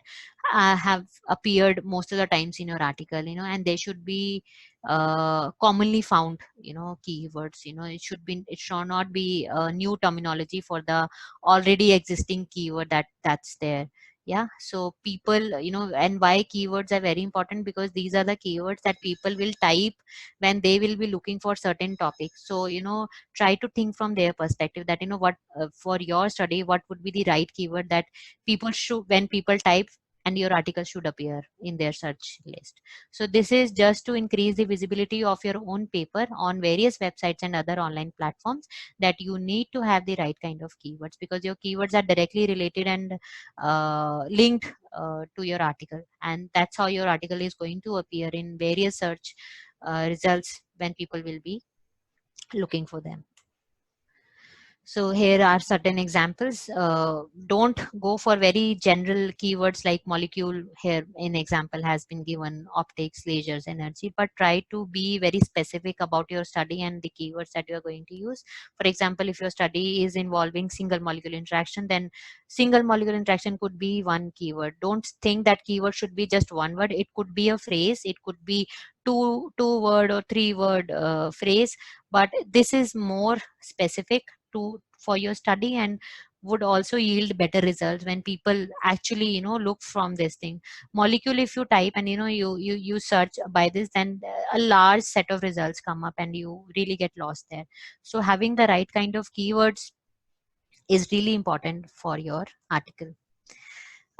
have appeared most of the times in your article, and they should be commonly found, keywords. It should not be a new terminology for the already existing keyword that's there. Yeah, so people, and why keywords are very important, because these are the keywords that people will type when they will be looking for certain topics. So try to think from their perspective, that what for your study, what would be the right keyword that people should, when people type and your article should appear in their search list. So this is just to increase the visibility of your own paper on various websites and other online platforms, that you need to have the right kind of keywords, because your keywords are directly related and linked to your article, and that's how your article is going to appear in various search results when people will be looking for them. So here are certain examples. Don't go for very general keywords like molecule. Here an example has been given: optics, lasers, energy, but try to be very specific about your study and the keywords that you are going to use. For example, if your study is involving single molecule interaction, then single molecule interaction could be one keyword. Don't think that keyword should be just one word. It could be a phrase, it could be two word or three word phrase, but this is more specific for your study, and would also yield better results when people actually look from this thing. Molecule, if you type and you search by this, then a large set of results come up and you really get lost there. So having the right kind of keywords is really important for your article.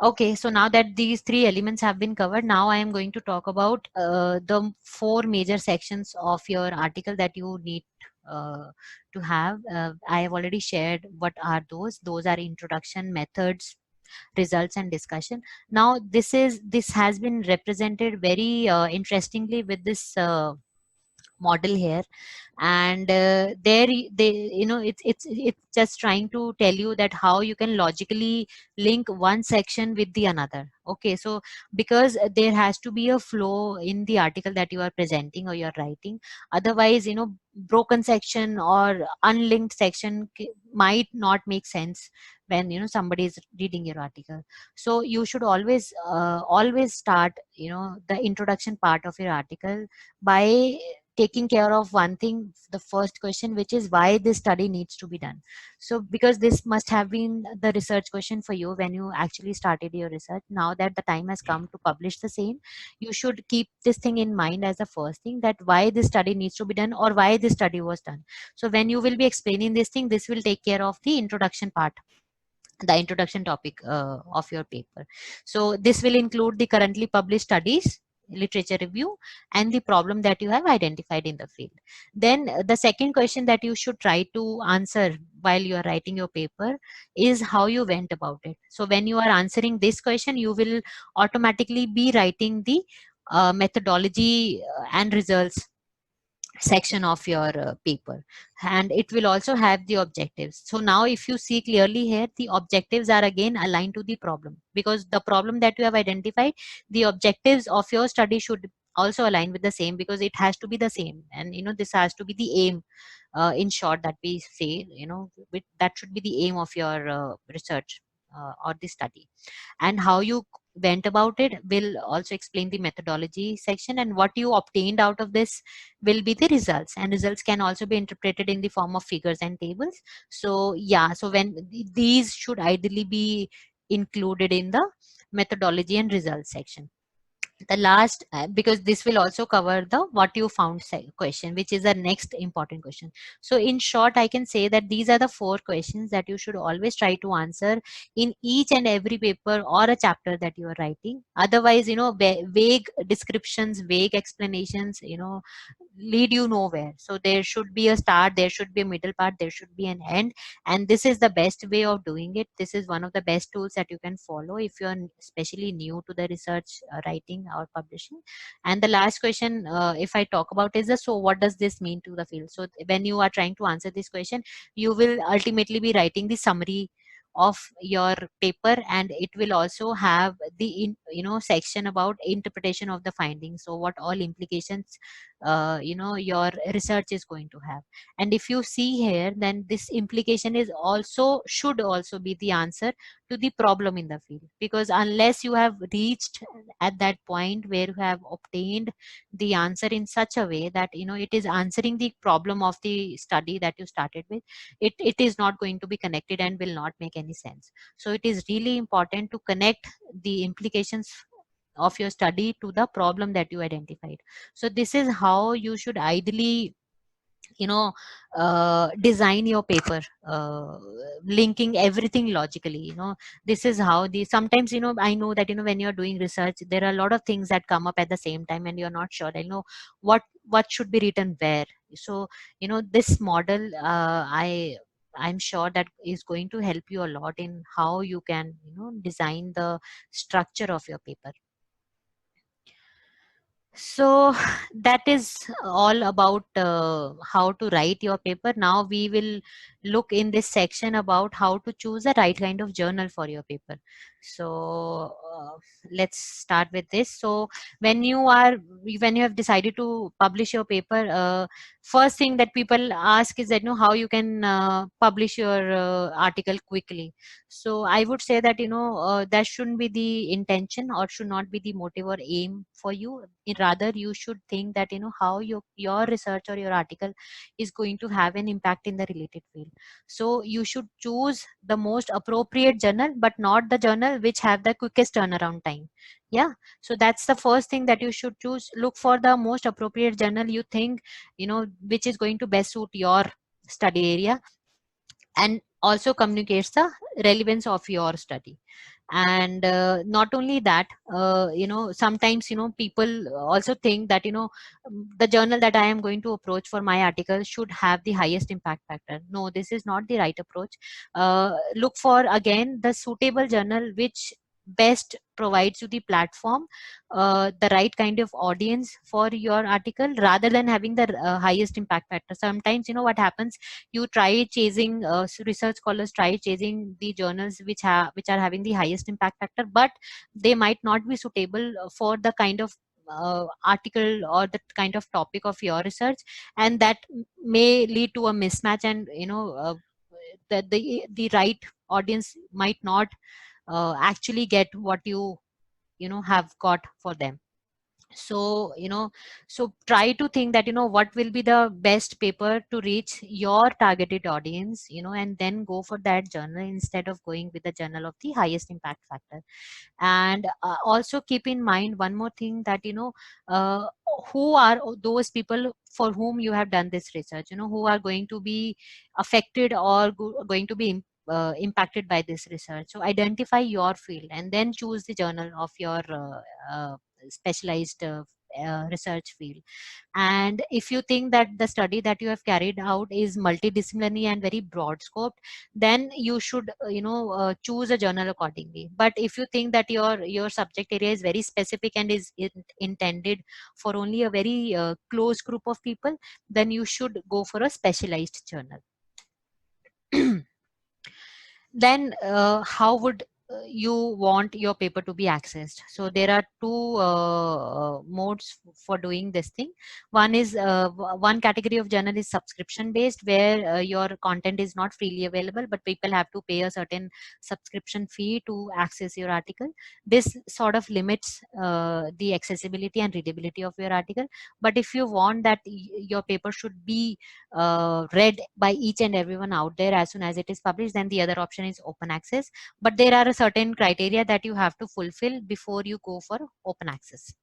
Okay, so now that these three elements have been covered, now I am going to talk about the four major sections of your article that you need to have. I have already shared what are those. Those are introduction, methods, results, and discussion. Now this has been represented very interestingly with this model here, and they it's just trying to tell you that how you can logically link one section with the another. Okay, so because there has to be a flow in the article that you are presenting or you're writing, otherwise broken section or unlinked section might not make sense when somebody is reading your article. So you should always start the introduction part of your article by taking care of one thing, the first question, which is why this study needs to be done. So because this must have been the research question for you when you actually started your research. Now that the time has come to publish the same, you should keep this thing in mind as the first thing, that why this study needs to be done or why this study was done. So when you will be explaining this thing, this will take care of the introduction part, the introduction topic of your paper. So this will include the currently published studies, literature review, and the problem that you have identified in the field. Then the second question that you should try to answer while you are writing your paper is how you went about it. So when you are answering this question, you will automatically be writing the methodology and results section of your paper, and it will also have the objectives. So now if you see clearly here, the objectives are again aligned to the problem, because the problem that you have identified, the objectives of your study should also align with the same, because it has to be the same, and this has to be the aim, in short, that we say, that should be the aim of your research or the study. And how you went about it will also explain the methodology section, and what you obtained out of this will be the results, and results can also be interpreted in the form of figures and tables. So yeah, so when these should ideally be included in the methodology and results section. The last, because this will also cover the what you found question, which is the next important question. So in short, I can say that these are the four questions that you should always try to answer in each and every paper or a chapter that you are writing. Otherwise, vague descriptions, vague explanations, lead you nowhere. So there should be a start, there should be a middle part, there should be an end, and this is the best way of doing it. This is one of the best tools that you can follow if you are especially new to the research writing or publishing. And the last question, if I talk about, is the so what does this mean to the field. So when you are trying to answer this question, you will ultimately be writing the summary of your paper, and it will also have the section about interpretation of the findings, so what all implications your research is going to have. And if you see here, then this implication is also should also be the answer to the problem in the field, because unless you have reached at that point where you have obtained the answer in such a way that it is answering the problem of the study that you started with, it is not going to be connected and will not make any sense. So it is really important to connect the implications of your study to the problem that you identified. So this is how you should ideally design your paper, linking everything logically. This is how sometimes, I know that, when you're doing research, there are a lot of things that come up at the same time and you're not sure, what should be written where. So, this model, I'm sure that is going to help you a lot in how you can, design the structure of your paper. So that is all about how to write your paper. Now we will look in this section about how to choose the right kind of journal for your paper. So let's start with this. So when you have decided to publish your paper, first thing that people ask is that, how you can publish your article quickly. So I would say that, that shouldn't be the intention or should not be the motive or aim for you. Rather, you should think that, how your research or your article is going to have an impact in the related field. So you should choose the most appropriate journal, but not the journal which have the quickest turnaround time. Yeah. So that's the first thing that you should choose. Look for the most appropriate journal you think, which is going to best suit your study area, and also communicates the relevance of your study. And not only that, sometimes, people also think that, the journal that I am going to approach for my article should have the highest impact factor. No, this is not the right approach. Look for, again, the suitable journal which best provides you the platform, the right kind of audience for your article, rather than having the highest impact factor. Sometimes, what happens, you try chasing, research scholars try chasing the journals which are having the highest impact factor, but they might not be suitable for the kind of article or the kind of topic of your research, and that may lead to a mismatch, and that the right audience might not actually get what you have got for them. So so try to think that, what will be the best paper to reach your targeted audience, and then go for that journal instead of going with the journal of the highest impact factor. And also keep in mind one more thing, that uh, who are those people for whom you have done this research, who are going to be affected or going to be impacted by this research. So identify your field and then choose the journal of your specialized research field. And if you think that the study that you have carried out is multidisciplinary and very broad scoped, then you should choose a journal accordingly. But if you think that your subject area is very specific and is intended for only a very close group of people, then you should go for a specialized journal. Then how would you want your paper to be accessed? So there are two modes for doing this thing. One is one category of journal is subscription based, where your content is not freely available, but people have to pay a certain subscription fee to access your article. This sort of limits the accessibility and readability of your article. But if you want that your paper should be read by each and everyone out there as soon as it is published, then the other option is open access. But there are a certain criteria that you have to fulfill before you go for open access.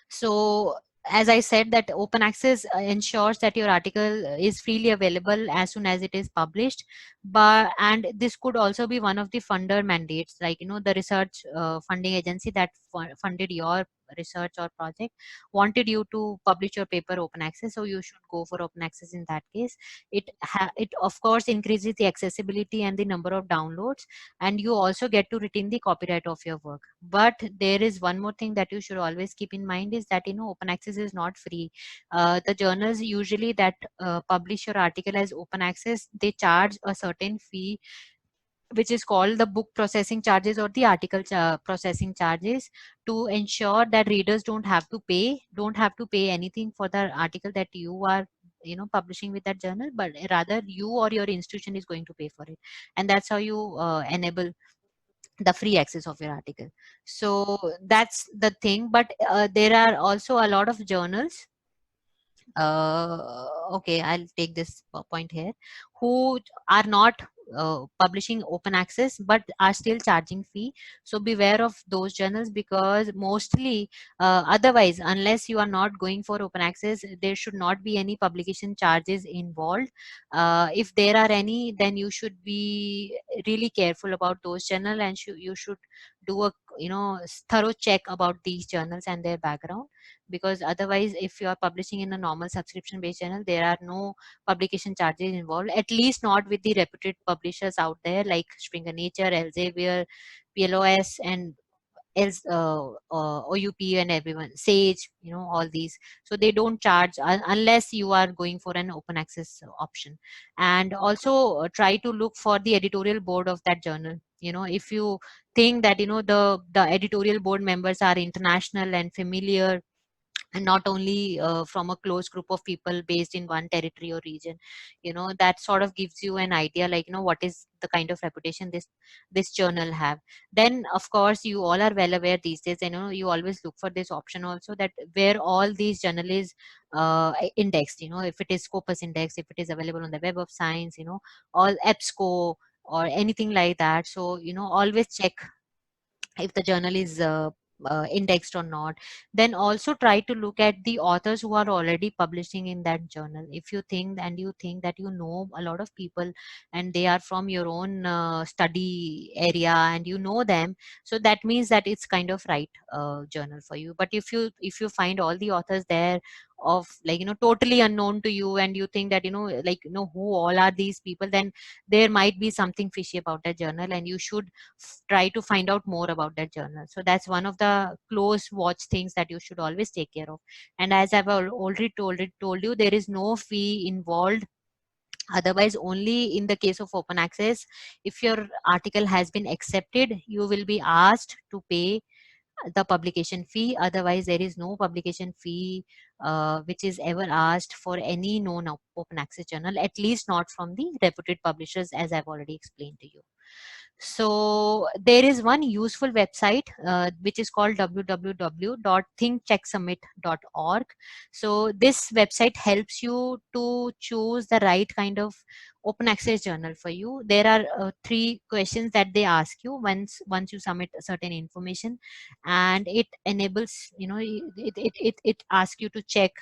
So as I said, that open access ensures that your article is freely available as soon as it is published. And this could also be one of the funder mandates, like the research funding agency that funded your research or project wanted you to publish your paper open access, so you should go for open access in that case. It of course increases the accessibility and the number of downloads, and you also get to retain the copyright of your work. But there is one more thing that you should always keep in mind, is that open access is not free. The journals usually that publish your article as open access, they charge a certain fee, which is called the book processing charges or the article processing charges, to ensure that readers don't have to pay anything for the article that you are publishing with that journal, but rather you or your institution is going to pay for it. And that's how you enable the free access of your article. So that's the thing. But there are also a lot of journals, okay, I'll take this point here, who are not publishing open access but are still charging fee. So beware of those journals, because mostly otherwise, unless you are not going for open access, there should not be any publication charges involved. If there are any, then you should be really careful about those journal, and you should do a thorough check about these journals and their background, because otherwise if you are publishing in a normal subscription based journal, there are no publication charges involved, at least not with the reputed publishers out there like Springer Nature, Elsevier, PLOS, and else OUP and everyone, Sage, all these. So they don't charge unless you are going for an open access option. And also try to look for the editorial board of that journal. If you think that the editorial board members are international and familiar, and not only from a close group of people based in one territory or region, that sort of gives you an idea, like what is the kind of reputation this journal have. Then of course you all are well aware these days, you always look for this option also, that where all these journal is indexed, if it is Scopus index, if it is available on the Web of Science, all EBSCO or anything like that. So always check if the journal is indexed or not. Then also try to look at the authors who are already publishing in that journal. If you think that a lot of people and they are from your own study area and them, so that means that it's kind of right journal for you. But if you find all the authors there of totally unknown to you, and you think that who all are these people, then there might be something fishy about that journal, and you should try to find out more about that journal. So that's one of the close watch things that you should always take care of. And as I've already told you, there is no fee involved. Otherwise, only in the case of open access, if your article has been accepted, you will be asked to pay the publication fee. Otherwise, there is no publication fee which is ever asked for any known open access journal, at least not from the reputed publishers, as I've already explained to you. So there is one useful website which is called www.thinkchecksummit.org. So this website helps you to choose the right kind of open access journal for you. There are 3 questions that they ask you once you submit a certain information, and it enables, it asks you to check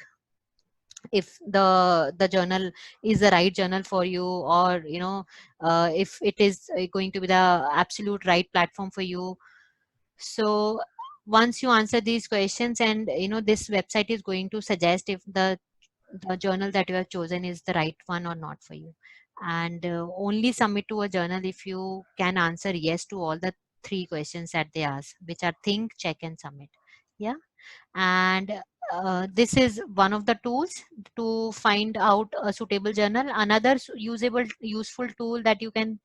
if the journal is the right journal for you, or if it is going to be the absolute right platform for you. So once you answer these questions, and this website is going to suggest if the journal that you have chosen is the right one or not for you. And only submit to a journal if you can answer yes to all the 3 questions that they ask, which are think, check, and submit. Yeah. And this is one of the tools to find out a suitable journal. Another useful tool that you can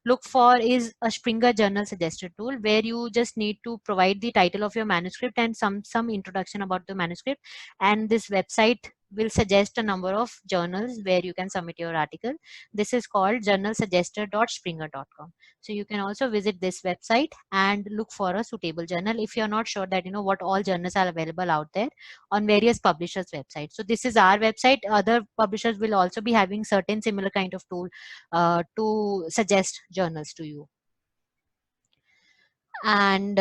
look for is a Springer journal suggested tool, where you just need to provide the title of your manuscript and some introduction about the manuscript, and this website will suggest a number of journals where you can submit your article. This is called journalsuggester.springer.com. So you can also visit this website and look for a suitable journal if you're not sure that what all journals are available out there on various publishers websites. So this is our website. Other publishers will also be having certain similar kind of tool to suggest journals to you. And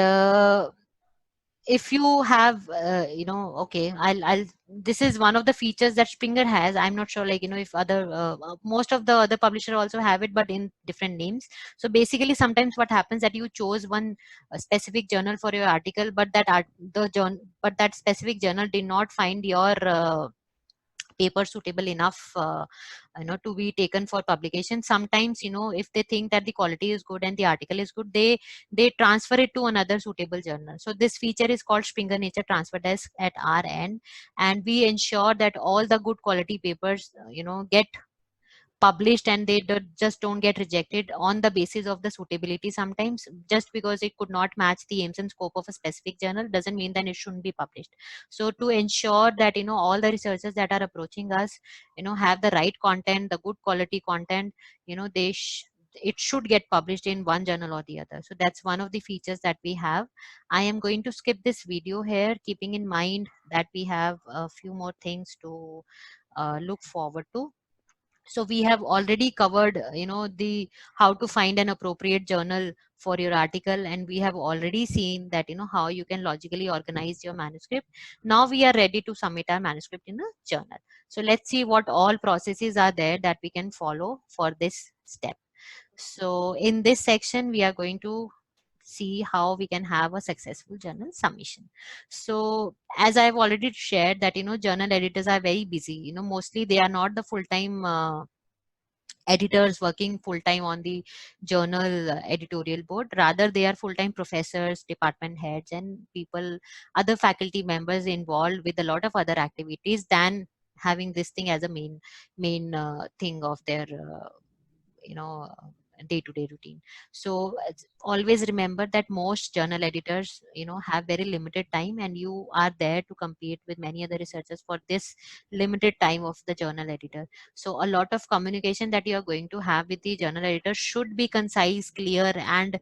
if you have okay, I'll this is one of the features that Springer has. I'm not sure if other most of the other publisher also have it, but in different names. So basically sometimes what happens that you chose one specific journal for your article, but that specific journal did not find your paper suitable enough to be taken for publication. Sometimes if they think that the quality is good and the article is good, they transfer it to another suitable journal. So this feature is called Springer Nature Transfer Desk at our end, and we ensure that all the good quality papers get published, and they just don't get rejected on the basis of the suitability. Sometimes just because it could not match the aims and scope of a specific journal doesn't mean that it shouldn't be published. So to ensure that all the researchers that are approaching us have the right content, the good quality content, it should get published in one journal or the other. So that's one of the features that we have. I am going to skip this video here, keeping in mind that we have a few more things to look forward to. So we have already covered the how to find an appropriate journal for your article, and we have already seen that how you can logically organize your manuscript. Now we are ready to submit our manuscript in a journal. So let's see what all processes are there that we can follow for this step. So in this section we are going to see how we can have a successful journal submission. So as I've already shared that journal editors are very busy. Mostly they are not the full-time editors working full-time on the journal editorial board. Rather they are full-time professors, department heads, and people, other faculty members involved with a lot of other activities than having this thing as a main thing of their you know day-to-day routine. So always remember that most journal editors have very limited time, and you are there to compete with many other researchers for this limited time of the journal editor. So a lot of communication that you are going to have with the journal editor should be concise, clear, and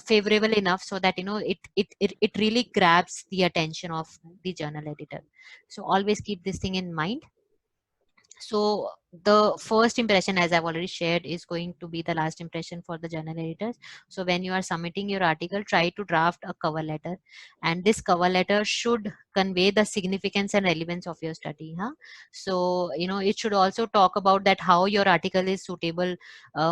favorable enough, so that it really grabs the attention of the journal editor. So always keep this thing in mind. So the first impression, as I've already shared, is going to be the last impression for the journal editors. So when you are submitting your article, try to draft a cover letter, and this cover letter should convey the significance and relevance of your study. So it should also talk about that how your article is suitable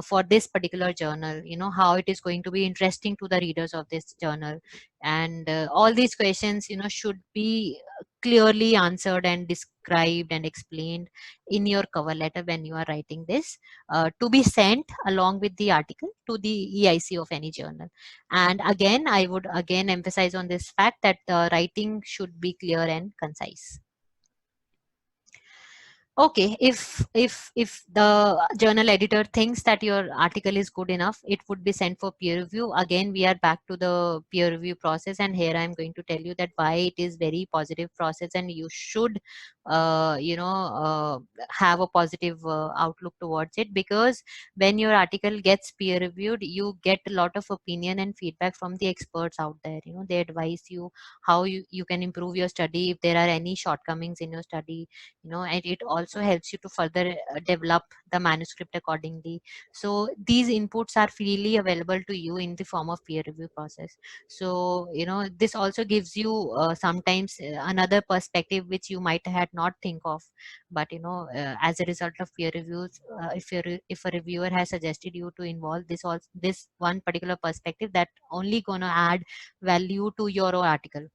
for this particular journal, how it is going to be interesting to the readers of this journal. And all these questions should be clearly answered and described and explained in your cover letter when you are writing this, to be sent along with the article to the EIC of any journal. And again, I would again emphasize on this fact that the writing should be clear and concise. Okay, if the journal editor thinks that your article is good enough, it would be sent for peer review. Again, we are back to the peer review process, and here I'm going to tell you that why it is very positive process, and you should have a positive outlook towards it. Because when your article gets peer reviewed, you get a lot of opinion and feedback from the experts out there. They advise you how you can improve your study, if there are any shortcomings in your study, and it also helps you to further develop the manuscript accordingly. So these inputs are freely available to you in the form of peer review process. So this also gives you sometimes another perspective which you might had not think of. But as a result of peer reviews, if a reviewer has suggested you to involve this one particular perspective, that only gonna add value to your article.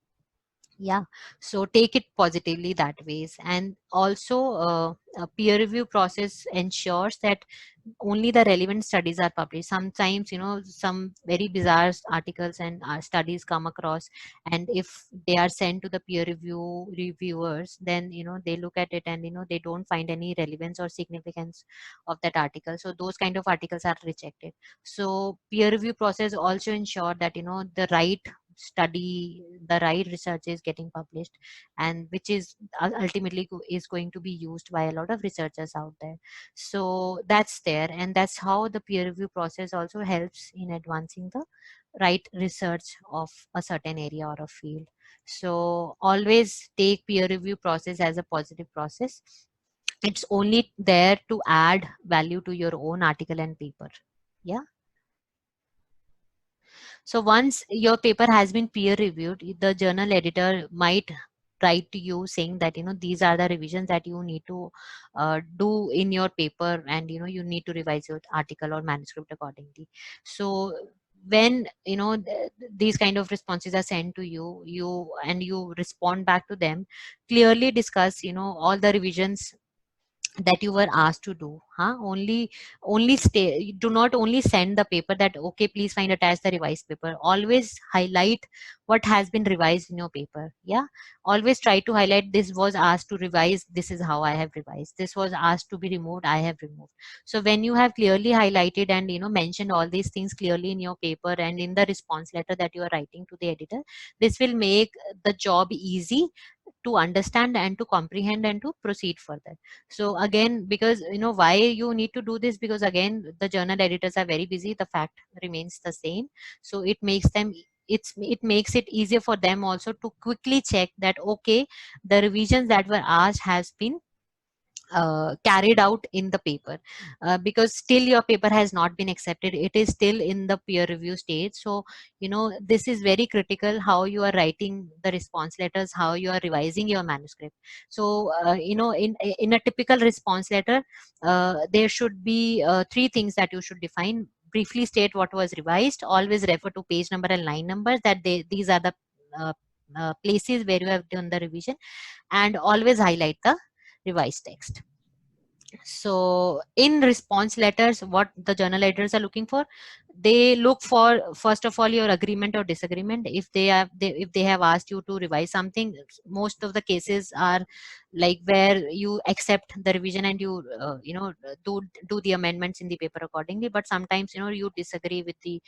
Yeah, so take it positively that ways. And also a peer review process ensures that only the relevant studies are published. Sometimes some very bizarre articles and studies come across, and if they are sent to the peer review reviewers, then they look at it and they don't find any relevance or significance of that article. So those kind of articles are rejected. So peer review process also ensure that the right study, the right research is getting published, and which is ultimately is going to be used by a lot of researchers out there. So that's there, and that's how the peer review process also helps in advancing the right research of a certain area or a field. So always take peer review process as a positive process. It's only there to add value to your own article and paper. Yeah. So once your paper has been peer reviewed, the journal editor might write to you saying that these are the revisions that you need to do in your paper, and you need to revise your article or manuscript accordingly. So when these kind of responses are sent to you respond back to them, clearly discuss all the revisions that you were asked to do. Only stay, do not only send the paper that okay, please find attached the revised paper. Always highlight what has been revised in your paper. Yeah, always try to highlight, this was asked to revise, this is how I have revised, this was asked to be removed, I have removed. So when you have clearly highlighted and mentioned all these things clearly in your paper and in the response letter that you are writing to the editor, this will make the job easy to understand and to comprehend and to proceed further. So again, because why you need to do this, because again the journal editors are very busy, the fact remains the same. So it makes it easier for them also to quickly check that okay, the revisions that were asked has been carried out in the paper, because still your paper has not been accepted. It is still in the peer review stage. So this is very critical, how you are writing the response letters, how you are revising your manuscript. So in a typical response letter, there should be 3 things that you should define. Briefly state what was revised, always refer to page number and line numbers, that these are the places where you have done the revision, and always highlight the revised text. So in response letters, what the journal editors are looking for, they look for, first of all, your agreement or disagreement. If they have asked you to revise something, most of the cases are like where you accept the revision and you do the amendments in the paper accordingly. But sometimes you disagree with the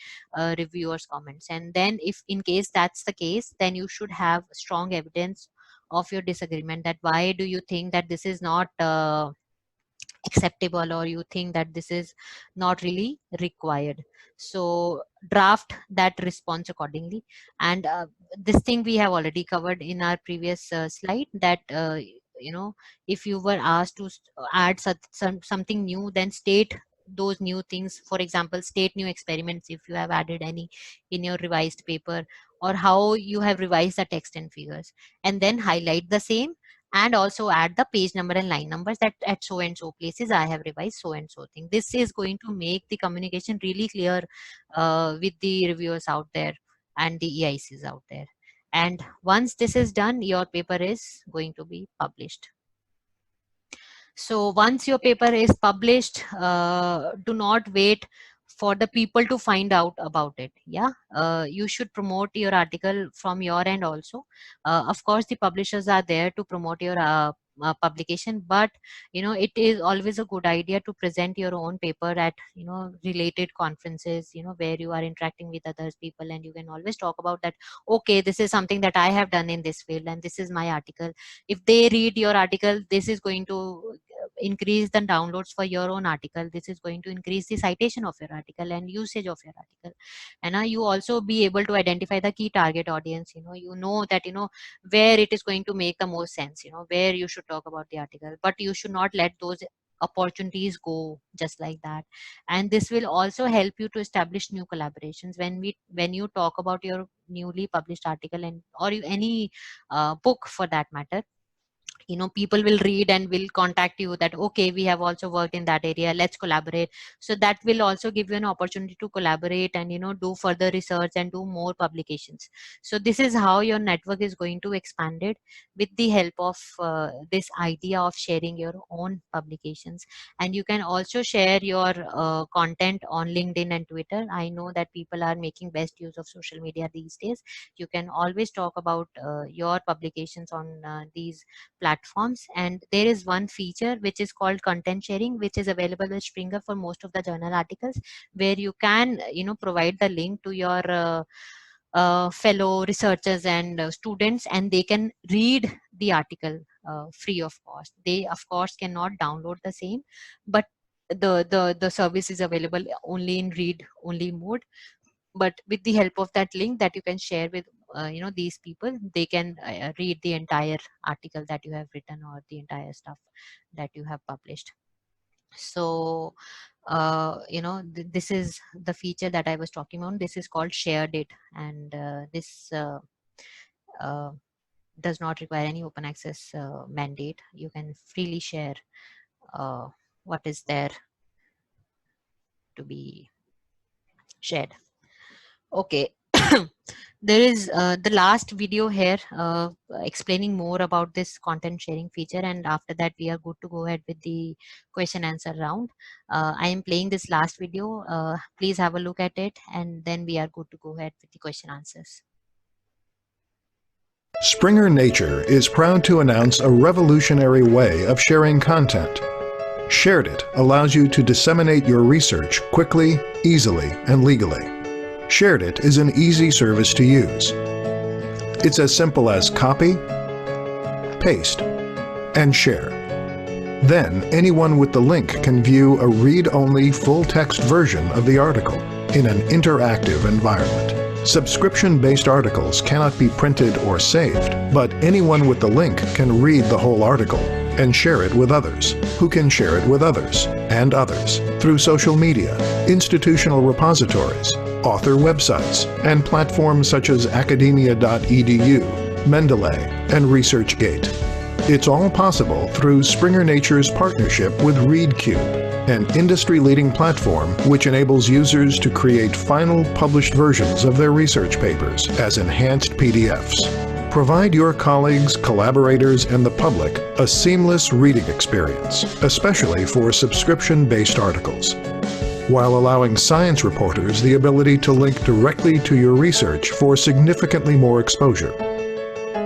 reviewers' comments, and then if in case that's the case, then you should have strong evidence of your disagreement, that why do you think that this is not acceptable, or you think that this is not really required. So draft that response accordingly. And this thing we have already covered in our previous slide, that if you were asked to add something new, then state those new things. For example, state new experiments if you have added any in your revised paper, or how you have revised the text and figures, and then highlight the same, and also add the page number and line numbers, that at so and so places I have revised so and so thing. This is going to make the communication really clear with the reviewers out there and the EICs out there. And once this is done, your paper is going to be published. So once your paper is published, do not wait for the people to find out about it. You should promote your article from your end also. Of course, the publishers are there to promote your publication, but it is always a good idea to present your own paper at related conferences, where you are interacting with others people, and you can always talk about that, okay, this is something that I have done in this field, and this is my article. If they read your article, this is going to increase the downloads for your own article. This is going to increase the citation of your article and usage of your article. And you also be able to identify the key target audience. You know that where it is going to make the most sense, where you should talk about the article. But you should not let those opportunities go just like that. And this will also help you to establish new collaborations when you talk about your newly published article, and or any book for that matter. People will read and will contact you that, okay, we have also worked in that area, let's collaborate. So that will also give you an opportunity to collaborate and do further research and do more publications. So this is how your network is going to expand it, with the help of this idea of sharing your own publications. And you can also share your content on LinkedIn and Twitter. I know that people are making best use of social media these days. You can always talk about your publications on these platforms. And there is one feature which is called content sharing, which is available with Springer for most of the journal articles, where you can provide the link to your fellow researchers and students, and they can read the article free of cost. They of course cannot download the same, but the service is available only in read only mode. But with the help of that link that you can share with these people, they can read the entire article that you have written, or the entire stuff that you have published. So this is the feature that I was talking about. This is called Shared It, and this does not require any open access mandate. You can freely share what is there to be shared. Okay. There is the last video here explaining more about this content sharing feature, and after that we are good to go ahead with the question answer round. I am playing this last video. Please have a look at it, and then we are good to go ahead with the question answers. Springer Nature is proud to announce a revolutionary way of sharing content. Shared It allows you to disseminate your research quickly, easily, and legally. Shared It is an easy service to use. It's as simple as copy, paste, and share. Then anyone with the link can view a read-only full-text version of the article in an interactive environment. Subscription-based articles cannot be printed or saved, but anyone with the link can read the whole article and share it with others, who can share it with others and others through social media, institutional repositories, author websites, and platforms such as academia.edu, Mendeley, and ResearchGate. It's all possible through Springer Nature's partnership with ReadCube, an industry-leading platform which enables users to create final published versions of their research papers as enhanced PDFs. Provide your colleagues, collaborators, and the public a seamless reading experience, especially for subscription-based articles, while allowing science reporters the ability to link directly to your research for significantly more exposure.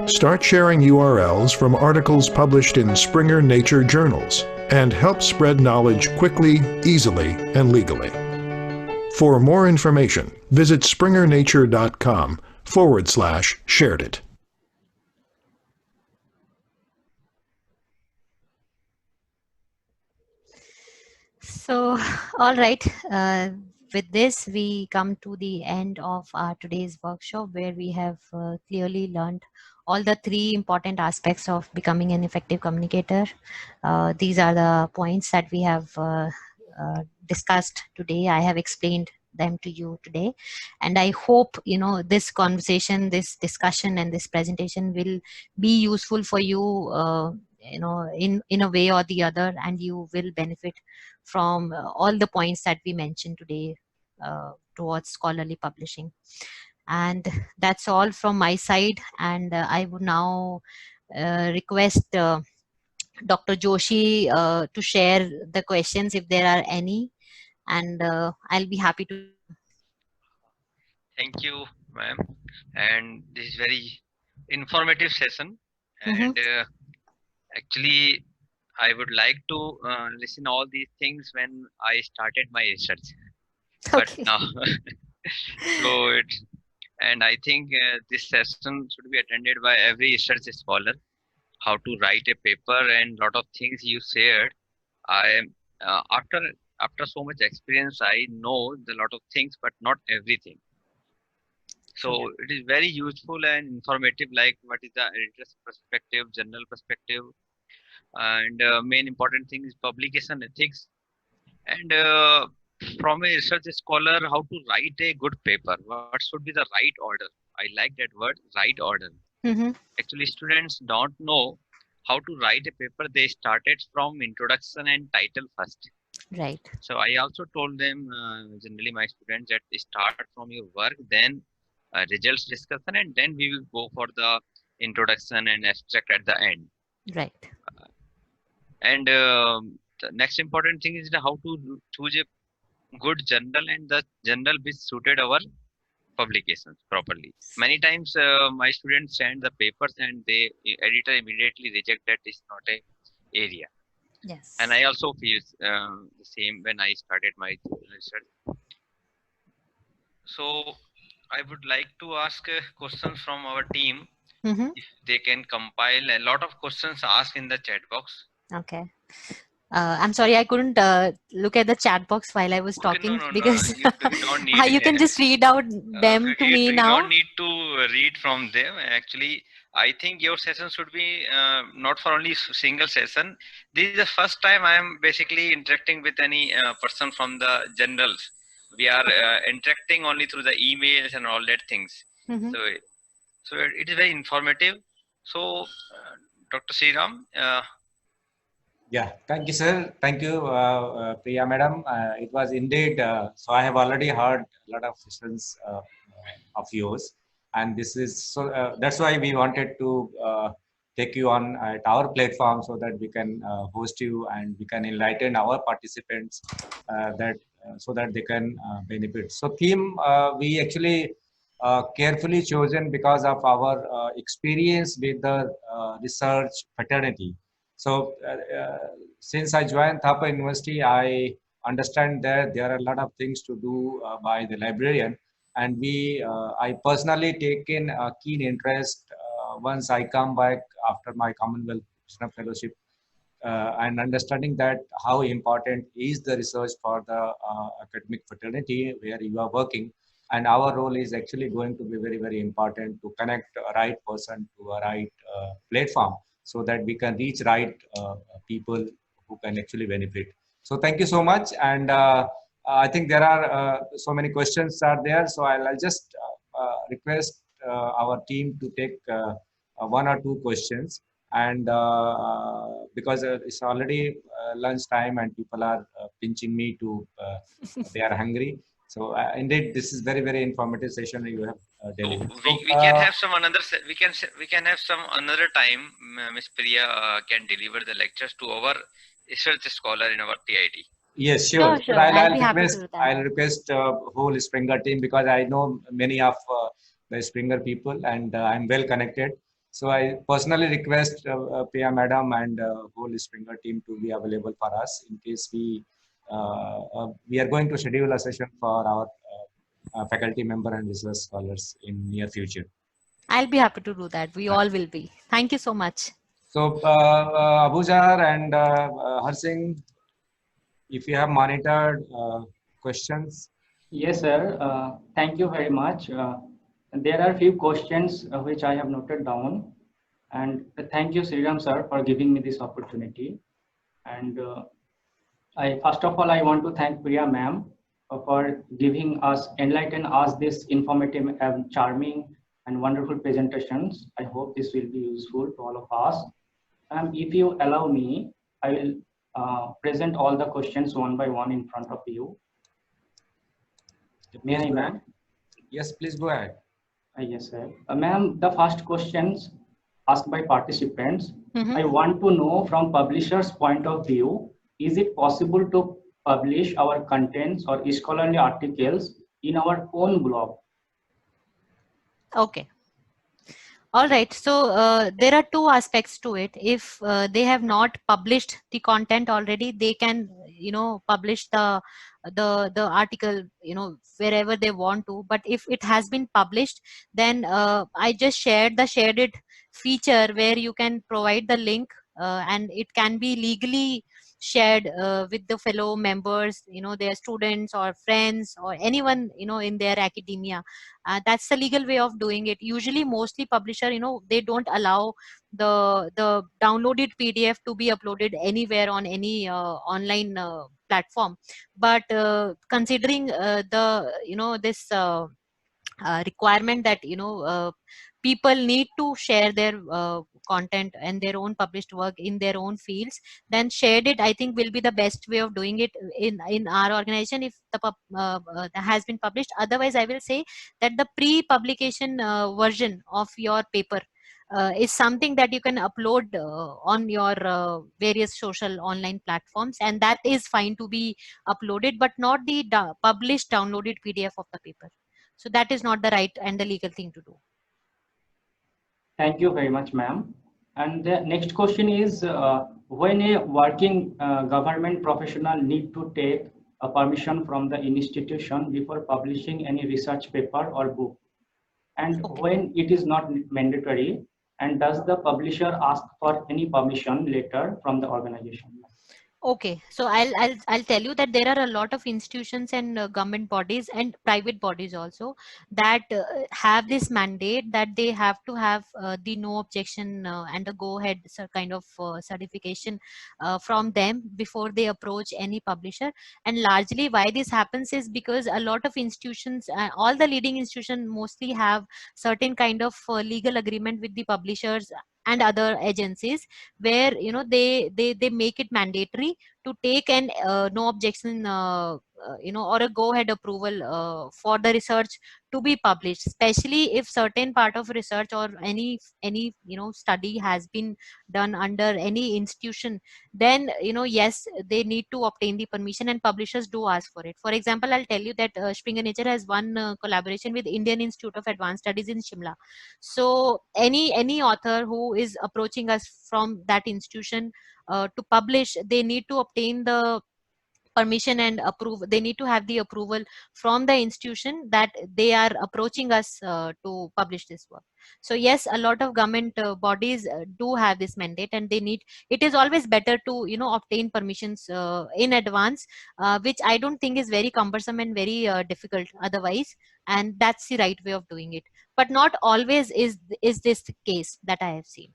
Start sharing URLs from articles published in Springer Nature journals and help spread knowledge quickly, easily, and legally. For more information, visit springernature.com/sharedit. So, all right. With this, we come to the end of our today's workshop, where we have clearly learned all the three important aspects of becoming an effective communicator. These are the points that we have discussed today. I have explained them to you today, and I hope this conversation, this discussion, and this presentation will be useful for you. In a way or the other, and you will benefit from all the points that we mentioned today towards scholarly publishing. And that's all from my side, and I would now request Dr. Joshi to share the questions if there are any, and I'll be happy to. Thank you, ma'am. And this is very informative session. And actually, I would like to listen all these things when I started my research. But Okay. now, and I think this session should be attended by every research scholar. How to write a paper and lot of things you shared. I am after so much experience, I know a lot of things, but not everything. So it is very useful and informative, like what is the editor's perspective, general perspective, and main important thing is publication ethics. And from a research scholar, how to write a good paper, what should be the right order. I like that word, right order. Actually, students don't know how to write a paper. They started from introduction and title first. Right. So I also told them, generally my students, that start from your work, then results discussion, and then we will go for the introduction and abstract at the end. Right. And the next important thing is how to choose a good journal, and the journal which suited our publications properly. Many times my students send the papers and the editor immediately reject that it's not a area. Yes. And I also feel the same when I started my research. So I would like to ask questions from our team. If they can compile a lot of questions asked in the chat box. Okay. I'm sorry, I couldn't look at the chat box while I was talking, because you don't need you can just read out them to me now. You don't need to read from them. Actually, I think your session should be not for only single session. This is the first time I am basically interacting with any person from the journals. We are interacting only through the emails and all that things. So it is very informative. So Dr. Sriram. Yeah, thank you, sir. Thank you, Priya madam. It was indeed, so I have already heard a lot of sessions of yours, and this is, so that's why we wanted to take you on at our platform, so that we can host you and we can enlighten our participants so that they can benefit. So theme, we actually carefully chosen because of our experience with the research fraternity. So since I joined Thapa University, I understand that there are a lot of things to do by the librarian, and I personally taken a keen interest once I come back after my Commonwealth Fellowship, and understanding that how important is the research for the academic fraternity where you are working, and our role is actually going to be very, very important to connect a right person to a right platform, so that we can reach right people who can actually benefit. So thank you so much. And I think there are so many questions are there. So I'll just request our team to take one or two questions. And because it's already lunch time and people are pinching me to, they are hungry. So indeed, this is very, very informative session you have delivered. We can have some another we can have some another time. Miss Priya can deliver the lectures to our research scholar in our TIT. Yes, sure. Sure. I'll be happy to do that. I'll request whole Springer team, because I know many of the Springer people and I'm well connected. So I personally request Priya Madam and whole Springer team to be available for us in case we are going to schedule a session for our faculty member and research scholars in near future. I'll be happy to do that. We all will be. Thank you so much. So Abujar and Harsing, if you have monitored questions. Yes, sir. Thank you very much. There are few questions which I have noted down, and thank you, Sriram sir, for giving me this opportunity. And first of all, I want to thank Priya ma'am for enlighten us this informative and charming and wonderful presentations. I hope this will be useful to all of us. If you allow me, I will present all the questions one by one in front of you. May I, ma'am? Yes, please go ahead. Yes, sir. Ma'am, the first questions asked by participants. Mm-hmm. I want to know from publisher's point of view, is it possible to publish our contents or scholarly articles in our own blog? Okay. All right. So there are two aspects to it. If they have not published the content already, they can, publish the article, wherever they want to. But if it has been published, then I just shared the shared it feature where you can provide the link and it can be legally shared with the fellow members, their students or friends or anyone, in their academia. That's the legal way of doing it. Usually mostly publisher, they don't allow the downloaded PDF to be uploaded anywhere on any online platform. But considering this requirement that people need to share their content and their own published work in their own fields, then shared it, I think, will be the best way of doing it in our organization if that has been published. Otherwise, I will say that the pre-publication version of your paper is something that you can upload on your various social online platforms, and that is fine to be uploaded, but not the published downloaded PDF of the paper. So that is not the right and the legal thing to do. Thank you very much, ma'am. And the next question is, when a working government professional need to take a permission from the institution before publishing any research paper or book, and when it is not mandatory, and does the publisher ask for any permission letter from the organization? Okay, so I'll tell you that there are a lot of institutions and government bodies and private bodies also that have this mandate that they have to have the no objection and a go ahead kind of certification from them before they approach any publisher. And largely why this happens is because a lot of institutions, all the leading institutions mostly have certain kind of legal agreement with the publishers and other agencies where they make it mandatory to take an no objection or a go ahead approval for the research to be published, especially if certain part of research or any study has been done under any institution. Then yes, they need to obtain the permission, and publishers do ask for it. For example, I'll tell you that Springer Nature has one collaboration with Indian Institute of Advanced Studies in Shimla. So any author who is approaching us from that institution to publish, they need to obtain the permission and approve. They need to have the approval from the institution that they are approaching us to publish this work. So yes, a lot of government bodies do have this mandate, and they need, it is always better to obtain permissions in advance, which I don't think is very cumbersome and very difficult otherwise, and that's the right way of doing it. But not always is this the case that I have seen.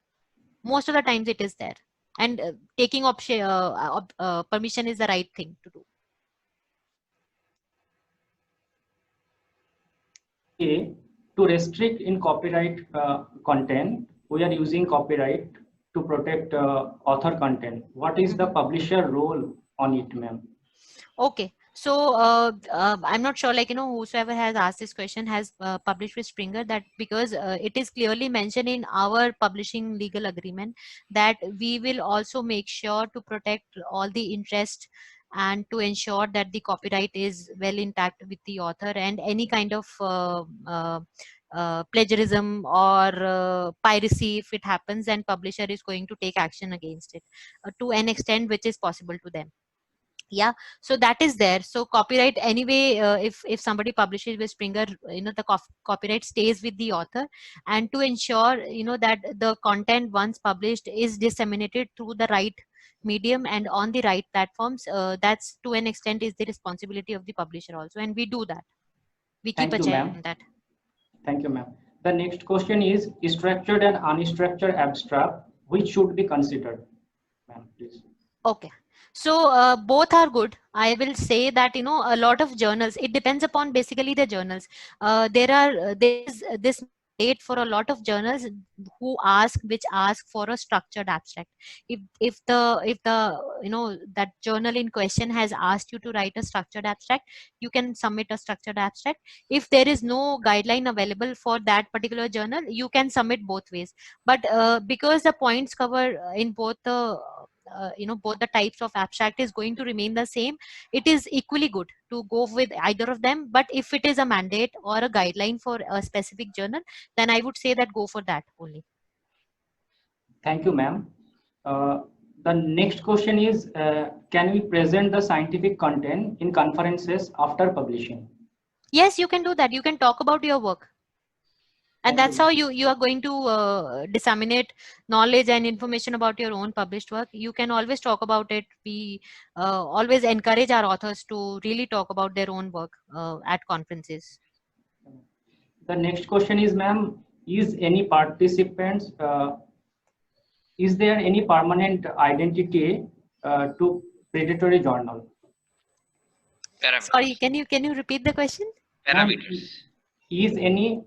Most of the times it is there, and taking permission is the right thing to do. To restrict in copyright content, we are using copyright to protect author content. What is the publisher role on it, ma'am? Okay, so I'm not sure, like, whosoever has asked this question has published with Springer, that because it is clearly mentioned in our publishing legal agreement that we will also make sure to protect all the interest and to ensure that the copyright is well intact with the author, and any kind of plagiarism or piracy, if it happens, then publisher is going to take action against it to an extent which is possible to them. Yeah, so that is there. So copyright anyway, if somebody publishes with Springer, the copyright stays with the author, and to ensure that the content once published is disseminated through the right medium and on the right platforms, that's to an extent is the responsibility of the publisher also, and we do that. We keep a check on that. Thank you, ma'am. The next question is structured and unstructured abstract, which should be considered, ma'am, please? Okay, so both are good. I will say that a lot of journals, it depends upon basically the journals. There is this mandate for a lot of journals which ask for a structured abstract. If the that journal in question has asked you to write a structured abstract, you can submit a structured abstract. If there is no guideline available for that particular journal, you can submit both ways. But because the points cover in both the both the types of abstract is going to remain the same, it is equally good to go with either of them. But if it is a mandate or a guideline for a specific journal, then I would say that go for that only. Thank you, ma'am. The next question is, can we present the scientific content in conferences after publishing? Yes, you can do that. You can talk about your work, and that's how you are going to disseminate knowledge and information about your own published work. You can always talk about it. We always encourage our authors to really talk about their own work at conferences. The next question is, ma'am, is there any permanent identity to predatory journal? Parameters. Sorry, can you repeat the question? Parameters. Is any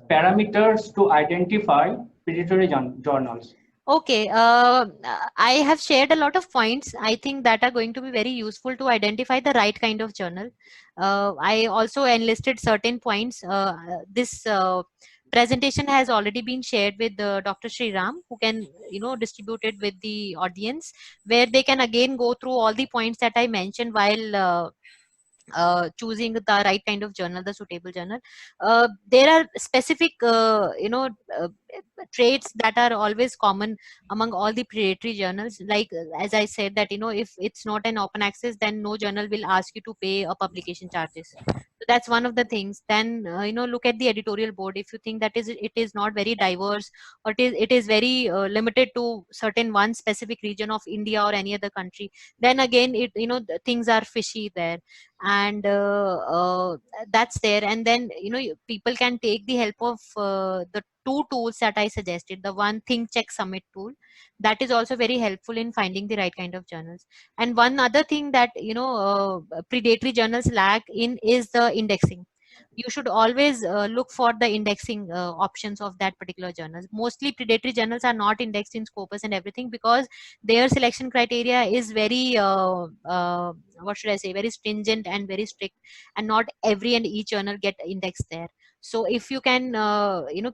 parameters to identify predatory journals? Okay, I have shared a lot of points, I think, that are going to be very useful to identify the right kind of journal. I also enlisted certain points. This presentation has already been shared with Dr. Sriram, who can distribute it with the audience, where they can again go through all the points that I mentioned while choosing the right kind of journal, the suitable journal. There are specific traits that are always common among all the predatory journals, like as I said that if it's not an open access, then no journal will ask you to pay a publication charges. So that's one of the things. Then look at the editorial board. If you think that it is not very diverse, or it is very limited to certain one specific region of India or any other country, then again things are fishy there. And that's there. And then people can take the help of the two tools that I suggested. The one, Think Check Submit tool, that is also very helpful in finding the right kind of journals. And one other thing that predatory journals lack in is the indexing. You should always look for the indexing options of that particular journal. Mostly predatory journals are not indexed in Scopus and everything, because their selection criteria is very what should I say, very stringent and very strict, and not every and each journal get indexed there. So if you can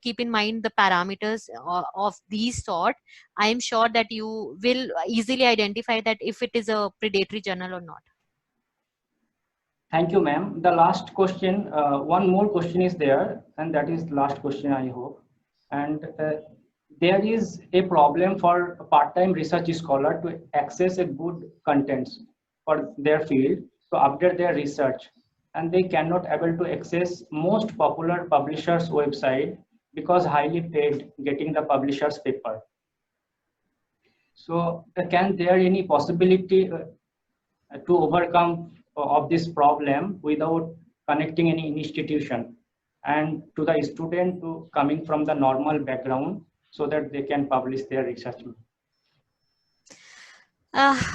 keep in mind the parameters of these sort, I am sure that you will easily identify that if it is a predatory journal or not. Thank you, ma'am. The last question, one more question is there, and that is the last question, I hope. And there is a problem for a part-time research scholar to access a good contents for their field to update their research, and they cannot able to access most popular publishers' website because highly paid getting the publisher's paper. So can there any possibility to overcome of this problem without connecting any institution, and to the student coming from the normal background so that they can publish their research?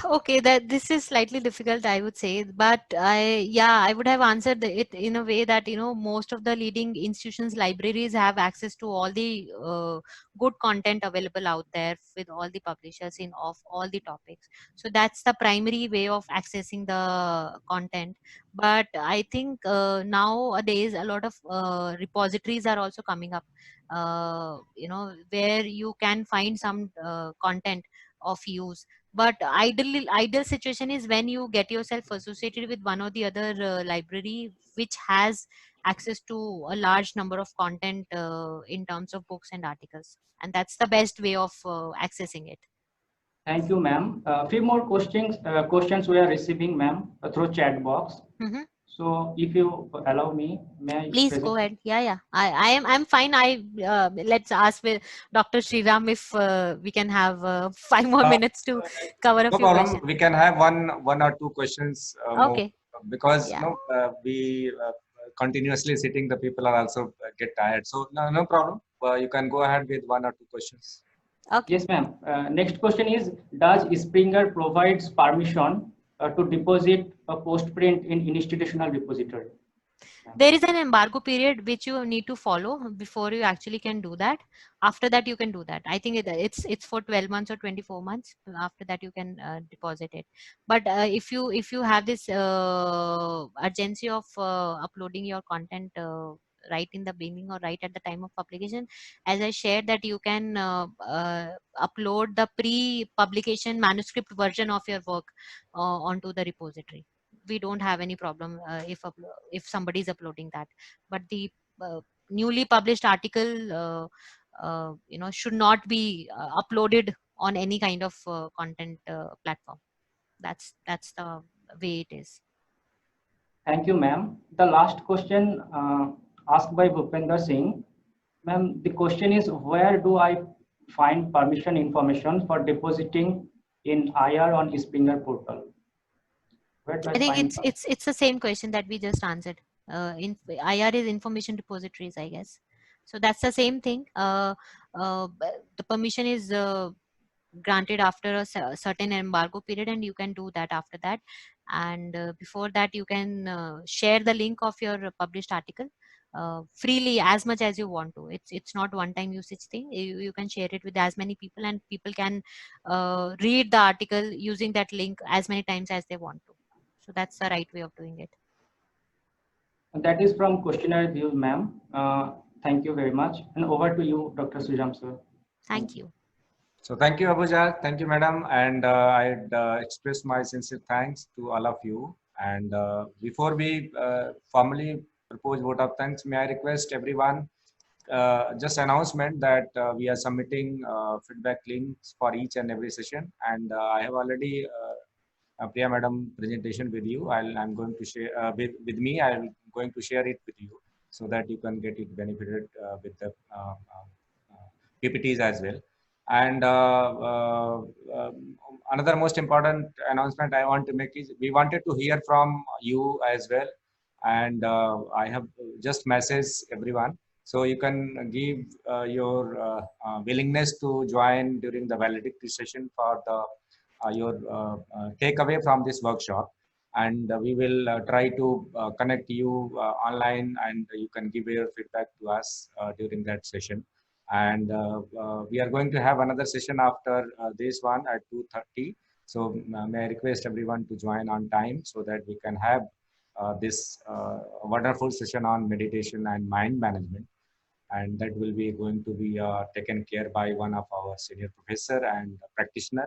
Okay, that this is slightly difficult, I would say, but I would have answered it in a way that, you know, most of the leading institutions, libraries have access to all the good content available out there with all the publishers in of all the topics. So that's the primary way of accessing the content. But I think nowadays a lot of repositories are also coming up, you know, where you can find some content of use. But ideal situation is when you get yourself associated with one or the other library which has access to a large number of content in terms of books and articles, and that's the best way of accessing it. Thank you, ma'am. A few more questions we are receiving, ma'am, through chat box. Mm-hmm. So if you allow me, may I Please present? go ahead. Yeah. I'm fine. Let's ask with Dr. Sriram if we can have 5 more minutes to cover a No few problem. questions. We can have one or two questions more, Okay. because Yeah. you know, we continuously sitting, the people are also get tired. So no problem. You can go ahead with one or two questions. Okay. Yes, ma'am. Next question is, does Springer provides permission to deposit a postprint in institutional repository? There is an embargo period which you need to follow before you actually can do that. After that, you can do that. I think it's for 12 months or 24 months. After that, you can deposit it. But if you have this urgency of uploading your content right in the beginning or right at the time of publication, as I shared, that you can upload the pre-publication manuscript version of your work onto the repository. We don't have any problem if somebody is uploading that, but the newly published article you know, should not be uploaded on any kind of content platform. That's the way it is. Thank you, ma'am. The last question asked by Bhupender Singh. Ma'am, the question is, where do I find permission information for depositing in IR on Springer portal? Where do I think find it's the same question that we just answered. In IR is information repositories, I guess. So that's the same thing. The permission is granted after a certain embargo period, and you can do that after that. And before that, you can share the link of your published article freely, as much as you want to. It's not one time usage thing. You can share it with as many people, and people can read the article using that link as many times as they want to. So that's the right way of doing it. That is from questionnaire views, ma'am. Thank you very much. And over to you, Dr. Sriram, sir. Thank you. So thank you, Abuja. Thank you, madam. And I'd express my sincere thanks to all of you. And before we formally propose vote of thanks, may I request everyone, just announcement that we are submitting feedback links for each and every session. And I have already Priya madam presentation with you. I'm going to share with me. I'm going to share it with you so that you can get it benefited with the PPTs as well. And another most important announcement I want to make is we wanted to hear from you as well. And I have just messaged everyone. So you can give your willingness to join during the valedictory session for the your takeaway from this workshop. And we will try to connect you online, and you can give your feedback to us during that session. And we are going to have another session after this one at 2:30. So may I request everyone to join on time so that we can have this wonderful session on meditation and mind management. And that will be going to be taken care by one of our senior professor and practitioner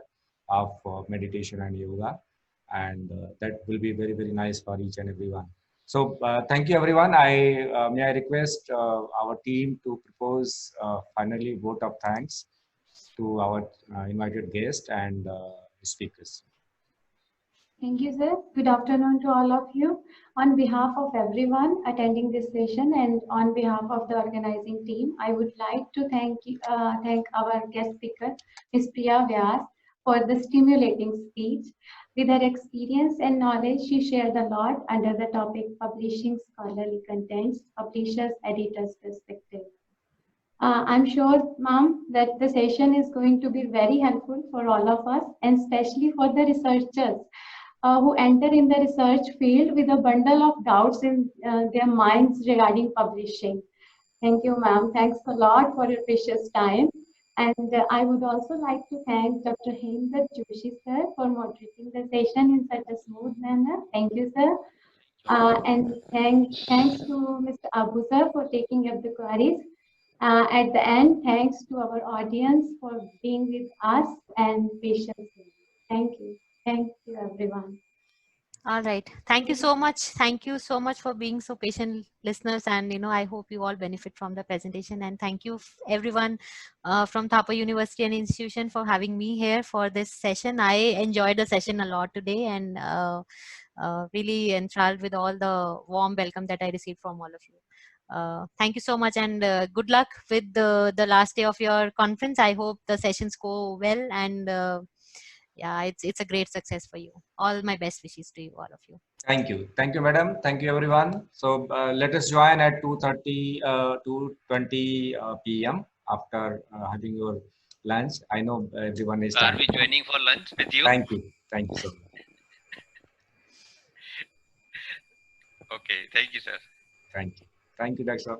of meditation and yoga. And that will be very, very nice for each and everyone. So thank you, everyone. May I request our team to propose finally vote of thanks to our invited guest and speakers. Thank you, sir. Good afternoon to all of you. On behalf of everyone attending this session and on behalf of the organizing team, I would like to thank our guest speaker, Ms. Priya Vyas, for the stimulating speech. With her experience and knowledge, she shared a lot under the topic Publishing Scholarly Contents, Publishers, Editors' Perspective. I'm sure, ma'am, that the session is going to be very helpful for all of us, and especially for the researchers who enter in the research field with a bundle of doubts in their minds regarding publishing. Thank you, ma'am. Thanks a lot for your precious time. And I would also like to thank Dr. Hemdat Joshi, sir, for moderating the session in such a smooth manner. Thank you, sir. And thanks to Mr. Abu, sir, for taking up the queries. At the end, thanks to our audience for being with us and patiently. Thank you. Thank you, everyone. All right. Thank you so much. Thank you so much for being so patient listeners. And, I hope you all benefit from the presentation. And thank you everyone from Thapa University and Institution for having me here for this session. I enjoyed the session a lot today and really enthralled with all the warm welcome that I received from all of you. Thank you so much and good luck with the last day of your conference. I hope the sessions go well and yeah, it's a great success for you. All my best wishes to you, all of you. Thank you, madam. Thank you, everyone. So let us join at 2:30, 2:20 p.m. after having your lunch. I know everyone is Are tired. we joining for lunch with you? Thank you so much. Okay, thank you, sir. Thank you, Dr.